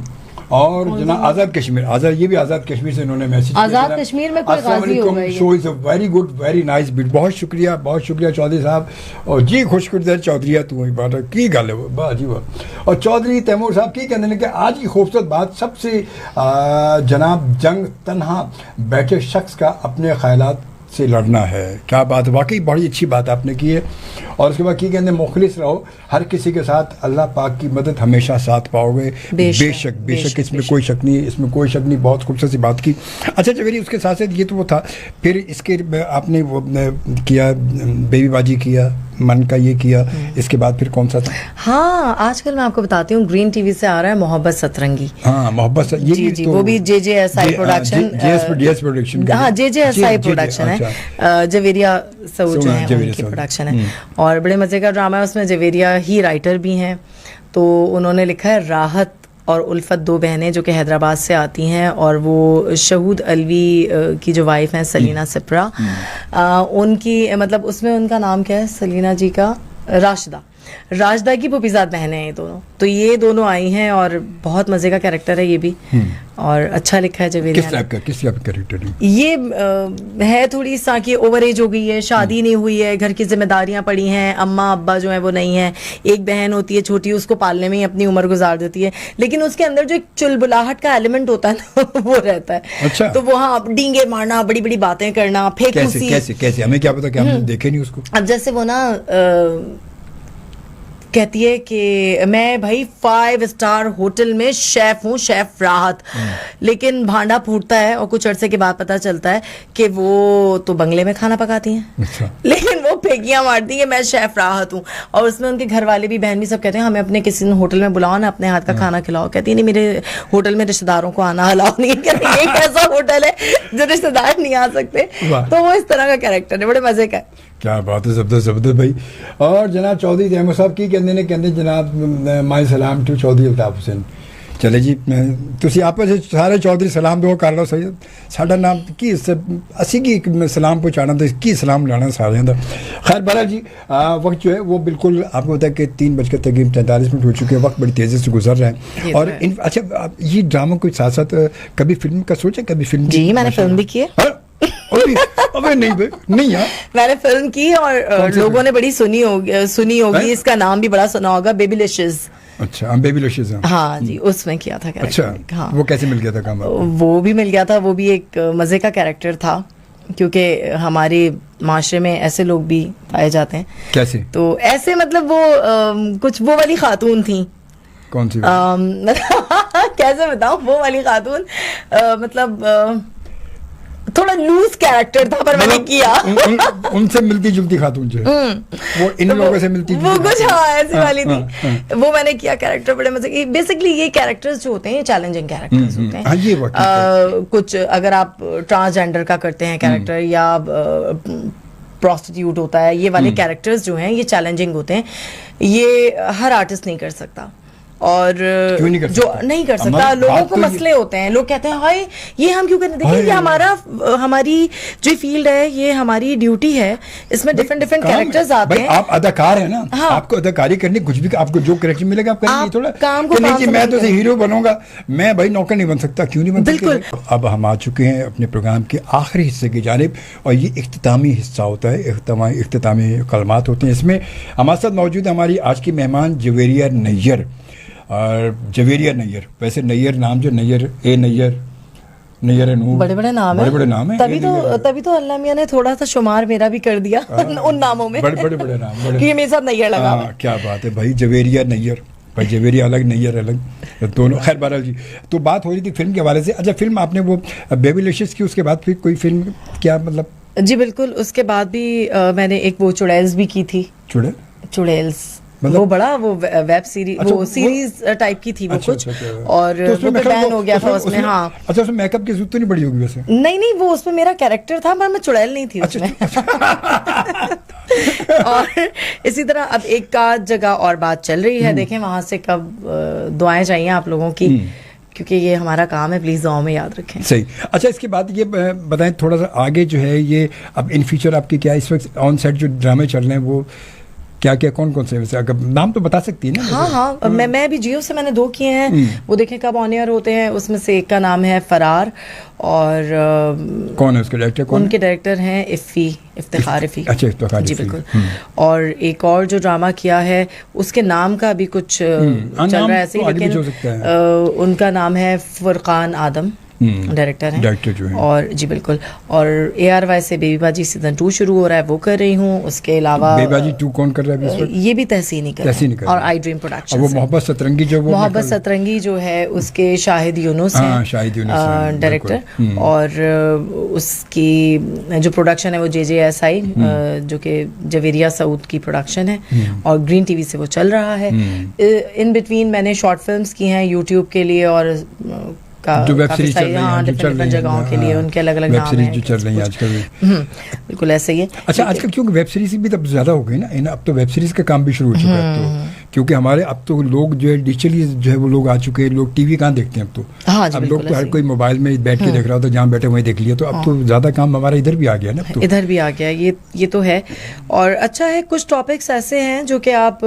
और जनाब आज़ाद कश्मीर, आज़ाद, ये भी आज़ाद कश्मीर से इन्होंने मैसेज किया। आज़ाद कश्मीर में कोई गाजी होगा ये। Show is a very good, very nice beat. बहुत शुक्रिया चौधरी साहब। और जी खुशकुर चौधरी तू ही बात की गल है वाह जी वाह। और चौधरी तैमूर साहब की कहते हैं कि आज की खूबसूरत बात सबसे जनाब जंग तन्हा बैठे शख्स का अपने ख्यालात से लड़ना है। क्या बात, वाकई बड़ी अच्छी बात आपने की है। और उसके बाद की कहते हैं मुखलिस रहो, हर किसी के साथ अल्लाह पाक की मदद हमेशा साथ पाओगे। बेशक इसमें कोई शक नहीं, बहुत खूबसूरत सी बात की। अच्छा चवेरी, उसके साथ साथ ये तो वो था, फिर इसके आपने वो किया बेबी बाजी किया, मन का ये किया, इसके बाद फिर कौन सा था? हाँ, आजकल मैं आपको बताती हूँ, ग्रीन टीवी से आ रहा है मोहब्बत सतरंगी। हाँ, मोहब्बत ये जी जी, तो वो भी JJSI प्रोडक्शन। JS production. हाँ, JJSI प्रोडक्शन है, जवेरिया सऊद जो है उनकी प्रोडक्शन है, और बड़े मजे का ड्रामा है। उसमें जवेरिया ही राइटर भी हैं, तो उन्होंने लिखा है राहत और उल्फत, दो बहनें जो कि हैदराबाद से आती हैं, और वो शहूद अलवी की जो वाइफ हैं सलीना सिप्रा, उनकी मतलब उसमें उनका नाम क्या है सलीना जी का? राशिदा की पुपीज़ाद बहनें हैं ये दोनों। तो ये दोनों आई हैं और बहुत मज़े का कैरेक्टर है ये भी, और अच्छा लिखा है जवेरिया। किस टाइप का कैरेक्टर है ये? है थोड़ी सा कि ओवर एज हो गई है, शादी नहीं हुई है, घर की जिम्मेदारियां पड़ी हैं, अम्मा अब्बा जो है वो नहीं है, एक बहन होती है छोटी, उसको पालने में ही अपनी उम्र गुजार देती है, लेकिन उसके अंदर जो एक चुलबुलाहट का एलिमेंट होता है ना वो रहता है। अच्छा। तो वो हाँ, डींगे मारना, बड़ी बड़ी बातें करना, फेंकूसी। कैसे हमें क्या पता कि हमने देखे नहीं उसको। अब जैसे वो ना कहती है कि मैं भाई 5 स्टार होटल में शेफ हूँ, शेफ राहत, लेकिन भांडा फूटता है और कुछ अरसे के बाद पता चलता है कि वो तो बंगले में खाना पकाती हैं। अच्छा। लेकिन वो फेंकियां मारती है मैं शेफ राहत हूँ, और उसमें उनके घर वाले भी, बहन भी सब कहते हैं हमें अपने किसी दिन होटल में बुलाओ ना, अपने हाथ का खाना खिलाओ। कहती है नहीं, मेरे होटल में रिश्तेदारों को आना अलाउ नहीं है। ये कैसा होटल है जो रिश्तेदार नहीं आ सकते? तो वो इस तरह का कैरेक्टर है, बड़े मजे का है। क्या बात है, जबरदस्त भाई। और जनाब चौधरी तैमूर साहब की कहते ने कहते जनाब माई सलाम टू चौधरी अल्ताफ हुसैन। चले जी, तुसी आपस सारे चौधरी सलाम दो कर लो सही, साडा नाम की असी की सलाम पहुँचाना तो की सलाम लाना सारे का। खैर बहरहाल जी, वक्त जो है वो बिल्कुल आपको होता है कि 3:43 हो चुके हैं, वक्त बड़ी तेज़ी से गुजर रहा है। और अच्छा, ये ड्रामा के साथ साथ कभी फिल्म का सोचा? कभी फिल्म? जी, मैंने फिल्म भी की है। अबे नहीं यार, मैंने फिल्म की और लोगों ने बड़ी सुनी होगी, इसका नाम भी बड़ा सुना होगा, बेबीलिशियस। अच्छा, बेबीलिशियस। हाँ जी, उसमें किया था कैरेक्टर। अच्छा, हाँ। वो कैसे मिल गया था काम? वो भी मिल गया था, वो भी एक मजे का कैरेक्टर था, क्योंकि हमारे माशरे में ऐसे लोग भी पाए जाते हैं। कैसे? तो ऐसे मतलब वो कुछ वो वाली खातून थी। कौन सी? कैसे बताऊं, वो वाली खातून मतलब थोड़ा लूज कैरेक्टर था, पर मैंने किया। उनसे मिलती जुलती खातून जो वो इन लोगों से मिलती वो कुछ हाँ ऐसी वाली थी। वो मैंने किया कैरेक्टर, बड़े मजे की। बेसिकली ये कैरेक्टर्स जो होते हैं, ये चैलेंजिंग कैरेक्टर्स होते हैं। हाँ, ये कुछ अगर आप ट्रांसजेंडर का करते हैं कैरेक्टर, या प्रोस्टिट्यूट होता है, ये वाले कैरेक्टर्स जो हैं ये चैलेंजिंग होते हैं। ये हर आर्टिस्ट नहीं कर सकता, और नहीं जो नहीं कर सकता, लोगों को मसले होते हैं, लोग कहते हैं हाय ये हम क्यों करते? देखिए ये हमारी जो फील्ड है, ये हमारी ड्यूटी है, इसमें डिफरेंट कैरेक्टर्स आते हैं। आप अदाकार है ना, हाँ। आपको अदाकारी करनी, कुछ भी आपको जो कैरेक्टर मिलेगा आप करेंगे, थोड़ा काम को नहीं कि मैं तो हीरो बनूंगा, मैं भाई नौकर नहीं बन सकता। क्यों नहीं बन सकता? बिल्कुल। अब हम आ चुके हैं अपने प्रोग्राम के आखिरी हिस्से की जानिब, और ये इख्तितामी हिस्सा होता है, इख्तितामी कलमात होते हैं। इसमें हमारे साथ मौजूद है हमारी आज की मेहमान जवेरिया नैयर। और जवेरिया नैयर, वैसे नैयर नाम जो नैयर नूर, बड़े नाम है, बड़े नाम है। तभी तो अल्लाह मियां ने थोड़ा सा शुमार मेरा भी कर दिया उन नामों में। बड़े नाम, कि मेरे साथ नैयर लगा। क्या बात है भाई, जवेरिया नैयर भाई, जवेरिया अलग नैयर अलग, दोनों। खैर बहरहाल जी, तो बात हो रही थी फिल्म के हवाले से। अच्छा, फिल्म आपने वो बेबीलिशियस की, उसके बाद फिर कोई फिल्म क्या मतलब? जी बिल्कुल, उसके बाद भी मैंने एक वो चुड़ैल्स भी की थी। चुड़ैल्स मतलब वो बड़ा वो वेब सीरीज, अच्छा, वो सीरीज टाइप की थी वो। अच्छा, कुछ अच्छा, और तो वो बैन हो गया था उसमें। हाँ, अच्छा, उसमें मेकअप की जरूरत तो नहीं पड़ी होगी वैसे? नहीं, वो उसमें मेरा कैरेक्टर था, पर मैं चुड़ैल नहीं थी उसमें। और इसी तरह अब एक आध जगह और बात चल रही है, देखें वहां से कब दुआएं चाहिए आप लोगों की, क्योंकि ये हमारा काम है, प्लीज दुआओं में याद रखें। सही। अच्छा, इसके बाद ये बताएं थोड़ा सा आगे जो है, ये अब इन फ्यूचर आपके क्या इस वक्त ऑन सेट जो ड्रामे चल रहे हैं, वो क्या कौन से वैसे, अगर नाम तो बता सकती है ना? हाँ, मैं भी जियो से मैंने 2 किए हैं, वो देखें कब ऑन एयर होते हैं। उसमें से एक का नाम है फरार, और कौन है उसके डायरेक्टर? उनके डायरेक्टर हैं इफ्तिखार इफ़ी। अच्छा, इफ्तिखार जी बिल्कुल। और एक और जो ड्रामा किया है, उसके नाम का भी कुछ चल रहा है ऐसे ही, लेकिन उनका नाम है फुरकान आदम। डायरेक्टर हैं। डायरेक्टर जो हैं। और जी बिल्कुल, और ARY से बेबी बाजी सीजन 2 शुरू हो रहा है, वो कर रही हूँ। उसके अलावा बेबी बाजी 2 कौन कर रहा है इस वक्त? ये भी तहसीन ही कर रहे हैं, और आई ड्रीम प्रोडक्शन। और वो मोहब्बत सतरंगी जो वो मोहब्बत सतरंगी जो है उसके शाहिद यूनुस हैं, शाहिद यूनुस डायरेक्टर, और उसकी जो प्रोडक्शन है वो JJSI जो कि जवेरिया सऊद की प्रोडक्शन है, और ग्रीन टीवी से वो चल रहा है। इन बिटवीन मैंने शॉर्ट फिल्म्स की हैं यूट्यूब के लिए, और जो वेब सीरीज चल रही है, डिफरेंट जगहों के लिए उनके अलग अलग वेब सीरीज जो चल रही है आजकल। बिल्कुल ऐसे ही है। अच्छा, आजकल क्योंकि वेब सीरीज भी तब ज़्यादा हो गई ना, अब तो वेब सीरीज का काम भी शुरू हो चुका है। तो क्योंकि हमारे अब तो लोग जो है डिजिटली जो है वो लोग आ चुके हैं, लोग टीवी कहाँ देखते हैं अब तो। अब लोग तो हर कोई मोबाइल में बैठ के देख रहा हो, तो जहाँ बैठे वहीं देख लिया। तो अब तो ज़्यादा काम हमारा इधर भी आ गया ना, तो इधर भी आ गया, ये तो है। और अच्छा है, कुछ टॉपिक्स ऐसे हैं जो कि आप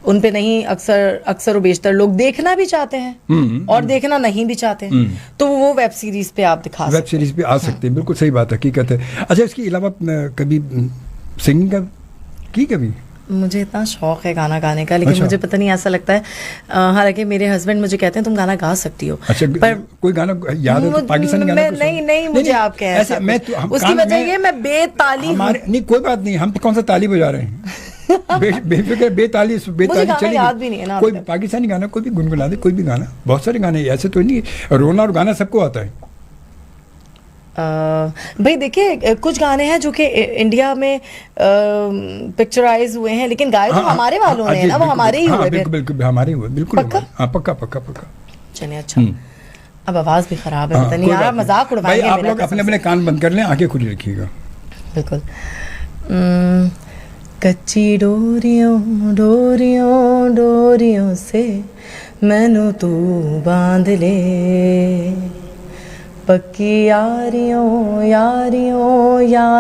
उन पे नहीं अक्सर बेशतर लोग देखना भी चाहते हैं और देखना नहीं भी चाहते हैं, तो वो वेब सीरीज पे आप दिखा सकते हैं, वेब सीरीज पे आ सकते हैं। बिल्कुल सही बात है, हकीकत है। अच्छा, इसके अलावा कभी सिंगिंग का की कभी? मुझे इतना शौक है गाना गाने का, लेकिन मुझे पता नहीं, ऐसा लगता है, हालांकि मेरे हस्बैंड मुझे कहते हैं तुम गाना गा सकती हो। अच्छा, पर कोई गाना याद है तो पाकिस्तानी गाना? नहीं, मुझे आप कह ऐसा मैं उसकी वजह ये मैं बेताली हूं। नहीं, कोई बात नहीं, हम कौन सा ताली बजा रहे हैं। बेफिक्र बेताली चली, याद भी नहीं है ना। कोई पाकिस्तानी गाना कोई भी गुनगुना दे, कोई भी गाना, बहुत सारे गाने ऐसे तो नहीं। रोना और गाना सबको आता है। भाई देखिए, कुछ गाने हैं जो कि इंडिया में पिक्चराइज हुए हैं, लेकिन गाए तो हमारे वालों ने ना, वो हमारे ही हुए। बिल्कुल हमारे हुए, बिल्कुल पक्का। चलिए, अच्छा, अब आवाज भी खराब है, पता नहीं यार, मजाक उड़वाएंगे। आप लोग अपने कान बंद कर लें, आंखें खुली रखिएगा। बिल्कुल। कच्ची डोरियों से मैनू तू बांध ले, पक्की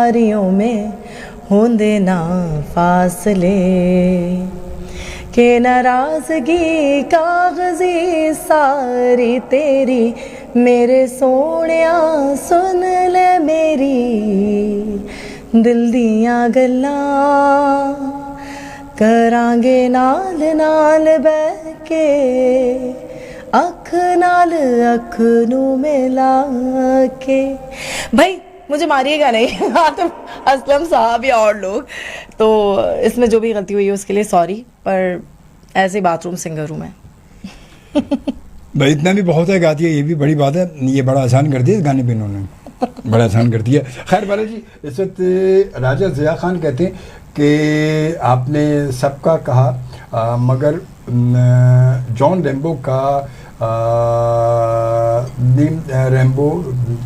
यारियों में होंदे ना फासले, के नाराजगी कागजी सारी तेरी, मेरे सोनिया सुन ले मेरी, दिल दियां गल्लां करांगे नाल बैठ के, अख नाल अख नू मिला के। भाई मुझे मारिएगा नहीं, आतिफ असलम साहब या और लोग, तो इसमें जो भी गलती हुई है उसके लिए सॉरी, पर ऐसे बाथरूम सिंगर हूँ मैं। भाई इतना भी बहुत है, गाती है, ये भी बड़ी बात है। ये बड़ा आसान कर दिया इस गाने पे इन्होंने, बड़ा आसान कर दिया। खैर बाला जी, इस वक्त राजा ज़िया खान कहते हैं कि आपने सबका कहा, मगर जॉन रैम्बो का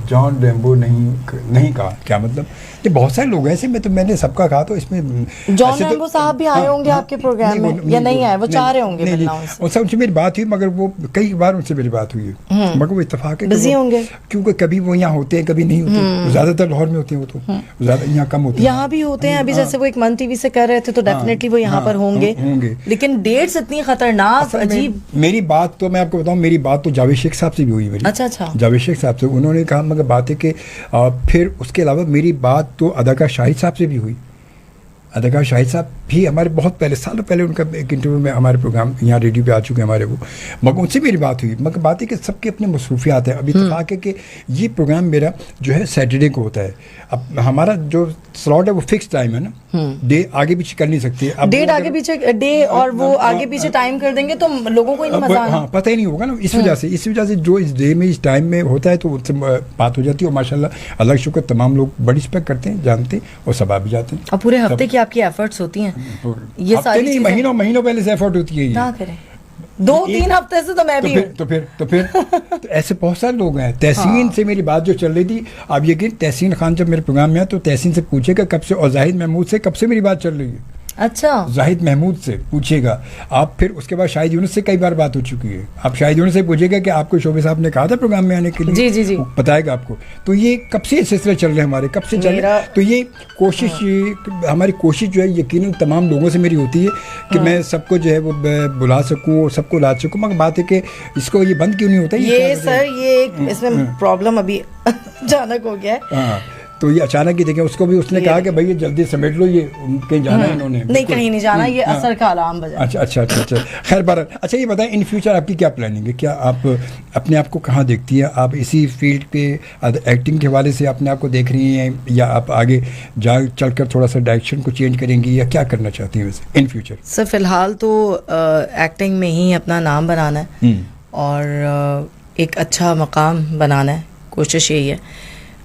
जॉन रैम्बो नहीं कहा। क्या मतलब? ये बहुत सारे लोग हैं ऐसे में, तो मैंने सबका कहा, तो इसमें जॉन रैम्बो साहब भी आए होंगे आपके प्रोग्राम में, या नहीं आए? वो चाह रहे होंगे मिलना उनसे। उनसे मेरी बात हुई, मगर वो कई बार उनसे मेरी बात हुई है, मगर वो इत्तेफाक है बिजी होंगे, क्योंकि कभी वो यहाँ होते हैं, कभी नहीं होते। ज्यादातर लाहौर में होते हैं वो, तो ज्यादा यहाँ कम होते हैं। यहाँ भी होते हैं, अभी जैसे वो एक मन टीवी से कर रहे थे, तो डेफिनेटली वो यहाँ पर होंगे, लेकिन डेट्स इतनी खतरनाक अजीब। मेरी बात तो मैं आपको बताऊँ, मेरी बात तो जावेद शेख साहब से भी हुई मेरी। अच्छा, जावेद शेख साहब से उन्होंने कहा, मगर बात है कि फिर उसके अलावा मेरी बात तो अदाकार शाहिद साहब से भी हुई। अदाकार शाहिद साहब भी हमारे बहुत पहले, सालों पहले उनका एक इंटरव्यू में हमारे प्रोग्राम यहाँ रेडियो पे आ चुके हैं हमारे वो, मगर उनसे मेरी बात हुई। मगर बात है कि सबके अपने मसरूफियात हैं। अभी तक है कि ये प्रोग्राम मेरा जो है सैटरडे को होता है। अब हमारा जो स्लॉट है वो फिक्स टाइम है ना, डे आगे पीछे कर नहीं सकते। अब डेट आगे पीछे, डे और वो आगे पीछे टाइम कर देंगे तो लोगों को ही नहीं मजा आना। पता ही नहीं होगा ना, इस वजह से जो इस डे में इस टाइम में होता है तो उनसे बात हो जाती है। और माशाल्लाह अल्लाह का शुक्र, तमाम लोग बड़ी रिस्पेक्ट करते हैं, जानते हैं और सब आ भी जाते हैं। और पूरे हफ्ते की आपकी एफर्ट्स होती हैं, ये सारी नहीं, महीनों पहले से एफर्ट होती है। क्या करें, 2-3 हफ्ते से तो मैं भी तो फिर तो ऐसे बहुत सारे लोग हैं। तहसीन से मेरी बात जो चल रही थी, अब यकीन, तहसीन खान जब मेरे प्रोग्राम में है तो तहसीन से पूछेगा कब से, और जाहिद महमूद से कब से मेरी बात चल रही है। अच्छा, जाहिद महमूद से पूछेगा आप। फिर उसके बाद शाहिद यूनुस से कई बार बात हो चुकी है। आप शाहिद यूनुस से पूछेगा कि आपको शोबे साहब ने कहा था प्रोग्राम में आने के लिए। जी, बताएगा आपको। तो ये कब से सिलसिले चल रहे हैं हमारे, कब से चल रहे हैं। तो ये कोशिश, हमारी कोशिश जो है यकीनन तमाम लोगों से मेरी होती है कि मैं सबको जो है वो बुला सकूँ, सबको ला सकूँ। मगर बात है कि इसको ये बंद क्यों नहीं होता? ये सर, ये एक इसमें प्रॉब्लम अभी अचानक हो गया है। तो ये अचानक ही देखें, उसको भी उसने कहा कि भाई ये जल्दी समेट लो, ये कहीं जाना है इन्होंने? नहीं, कहीं नहीं जाना, ये असर का अलार्म बजा। अच्छा। खैर बार, अच्छा ये बताएं, इन फ्यूचर आपकी क्या प्लानिंग है? क्या आप अपने आप को कहाँ देखती हैं? आप इसी फील्ड पे एक्टिंग के हवाले से अपने आप को देख रही हैं, या आप आगे जा चलकर थोड़ा सा डायरेक्शन को चेंज करेंगी, या क्या करना चाहती हैं वैसे इन फ्यूचर? सर फिलहाल तो एक्टिंग में ही अपना नाम बनाना है और एक अच्छा मकाम बनाना है, कोशिश यही है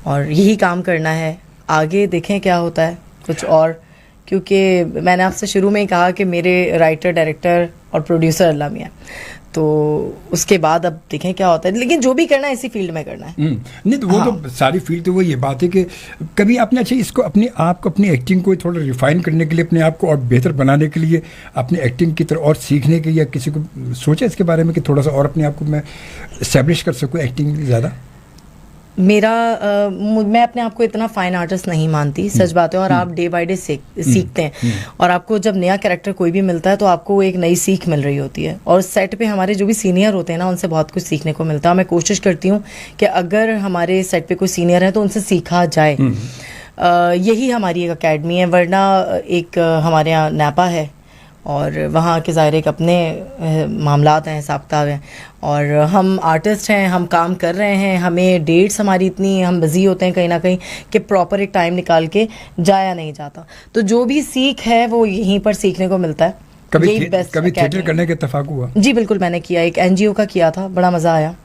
और यही काम करना है। आगे देखें क्या होता है कुछ और, क्योंकि मैंने आपसे शुरू में ही कहा कि मेरे राइटर, डायरेक्टर और प्रोड्यूसर अल्लाह मियां, तो उसके बाद अब देखें क्या होता है, लेकिन जो भी करना है इसी फील्ड में करना है। नहीं तो वो तो सारी फील्ड, तो वो ये बात है कि कभी आपने अच्छा इसको अपने आप को, अपनी एक्टिंग को थोड़ा रिफाइन करने के लिए, अपने आप को और बेहतर बनाने के लिए, अपने एक्टिंग की तरफ और सीखने के, या किसी को सोचा इसके बारे में कि थोड़ा सा और अपने आप को मैं इस्टेब्लिश कर सकूँ एक्टिंग ज़्यादा? मैं अपने आप को इतना फाइन आर्टिस्ट नहीं मानती, सच बात है। और आप डे बाय डे सीखते हैं और आपको जब नया कैरेक्टर कोई भी मिलता है तो आपको एक नई सीख मिल रही होती है, और सेट पे हमारे जो भी सीनियर होते हैं ना, उनसे बहुत कुछ सीखने को मिलता है। मैं कोशिश करती हूँ कि अगर हमारे सेट पे कोई सीनियर है तो उनसे सीखा जाए। यही हमारी एक अकेडमी है, वरना एक हमारे यहाँ नैपा है और वहाँ के ज़ाहिर एक अपने मामलात हैं, हिसाब किताब हैं, और हम आर्टिस्ट हैं, हम काम कर रहे हैं, हमें डेट्स हमारी इतनी, हम बिजी होते हैं कहीं ना कहीं कि प्रॉपर एक टाइम निकाल के जाया नहीं जाता। तो जो भी सीख है वो यहीं पर सीखने को मिलता है। कभी थिएटर करने का इत्तेफाक हुआ? जी बिल्कुल, मैंने किया, एक NGO का किया था, बड़ा मज़ा आया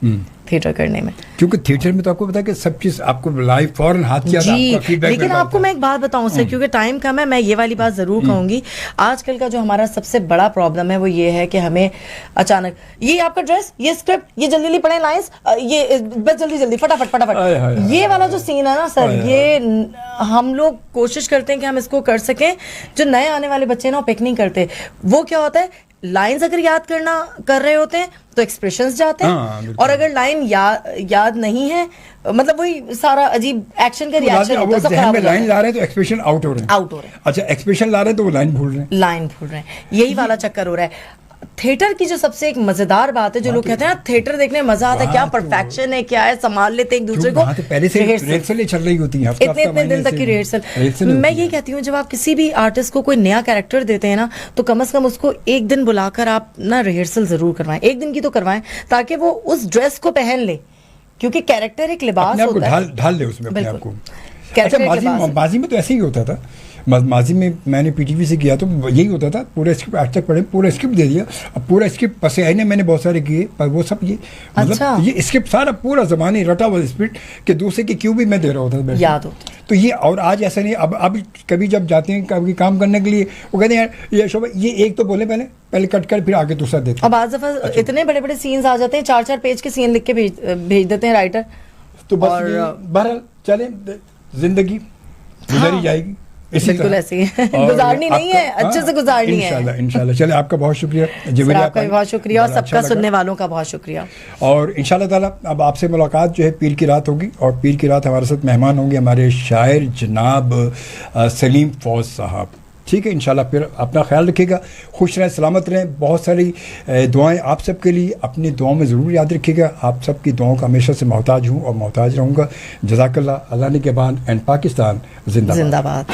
थिएटर करने में। क्योंकि थिएटर में तो आपको पता है कि सब चीज़ आपको लाइव फौरन हाथ किया जी, लेकिन आपको मैं एक बात बताऊं सर, क्योंकि टाइम कम है, मैं ये वाली बात ज़रूर कहूँगी। आजकल का जो हमारा सबसे बड़ा प्रॉब्लम है वो ये है कि हमें अचानक ये आपका ड्रेस, ये स्क्रिप्ट, ये जल्दी जल्दी पढ़े लाइंस, ये बस जल्दी जल्दी फटाफट, ये वाला जो सीन है ना सर, ये हम लोग कोशिश करते हैं कि हम इसको कर सकें। जो नए आने वाले बच्चे ना वो पिक नहीं करते। वो क्या होता है, लाइंस अगर याद कर रहे होते हैं तो एक्सप्रेशंस जाते हैं, और अगर लाइन याद नहीं है, मतलब वही सारा अजीब एक्शन का रिएक्शन होता है, सब खराब हो जाता है। लाइन ला रहे हैं तो एक्सप्रेशन आउट हो रहे हैं। अच्छा, एक्सप्रेशन ला रहे हैं तो वो लाइन भूल रहे हैं, यही वाला चक्कर हो रहा है। थिएटर की जो सबसे एक मजेदार बात है, जो लोग कहते हैं ना थिएटर देखने में मजा आता है, क्या परफेक्शन है, क्या है, संभाल लेते हैं एक दूसरे को, पहले से रिहर्सल चल रही होती है, इतने दिन तक की रिहर्सल। मैं ये कहती हूँ, जब आप किसी भी आर्टिस्ट को कोई नया कैरेक्टर देते हैं ना, तो कम से कम उसको एक दिन बुलाकर आप ना रिहर्सल जरूर करवाएं, एक दिन की तो करवाएं, ताकि वो उस ड्रेस को पहन ले, क्योंकि कैरेक्टर एक लिबास होता है, ढाल ले उसमें अपने आप को। अच्छा, माजी में तो ऐसे ही होता था। माजी में मैंने PTV से किया तो यही होता था, पूरा स्क्रिप्ट आज तक पढ़े, पूरा स्क्रिप्ट दे दिया। अब पूरा स्क्रिप्ट पसे आईने मैंने बहुत सारे किए, पर वो सब ये मतलब ये स्क्रिप्ट सारा पूरा ज़माने रटा हुआ स्क्रिप्ट के दूसरे के क्यों भी मैं दे रहा होता था, याद होता। तो ये, और आज ऐसा नहीं। अब कभी जब जाते हैं कभी काम करने के लिए, वो कहते हैं यार ये शोभा, ये एक तो बोले पहले कट कर फिर आगे दूसरा देते। अब आज दफा इतने बड़े बड़े सीन्स आ जाते हैं, 4-4 पेज के सीन लिख के भेज देते हैं राइटर, तो बस बहरहाल चले, जिंदगी गुजारी जाएगी बिल्कुल ऐसी है। गुजारनी नहीं है, अच्छे से गुजारनी है इंशाल्लाह। चले, आपका बहुत शुक्रिया, आपका भी बहुत शुक्रिया, और सबका सुनने वालों का बहुत शुक्रिया। और इंशाल्लाह ताला अब आपसे मुलाकात जो है पीर की रात होगी, और पीर की रात हमारे साथ मेहमान होंगे हमारे शायर जनाब सलीम फौज साहब। ठीक है, इंशाल्लाह। फिर अपना ख्याल रखिएगा, खुश रहें, सलामत रहें। बहुत सारी दुआएं आप सबके लिए, अपनी दुआओं में ज़रूर याद रखिएगा। आप सबकी दुआओं का हमेशा से मोहताज हूँ और मोहताज रहूँगा। जज़ाकल्लाह, अल्लाह ने के बाद, एंड पाकिस्तान जिंदाबाद।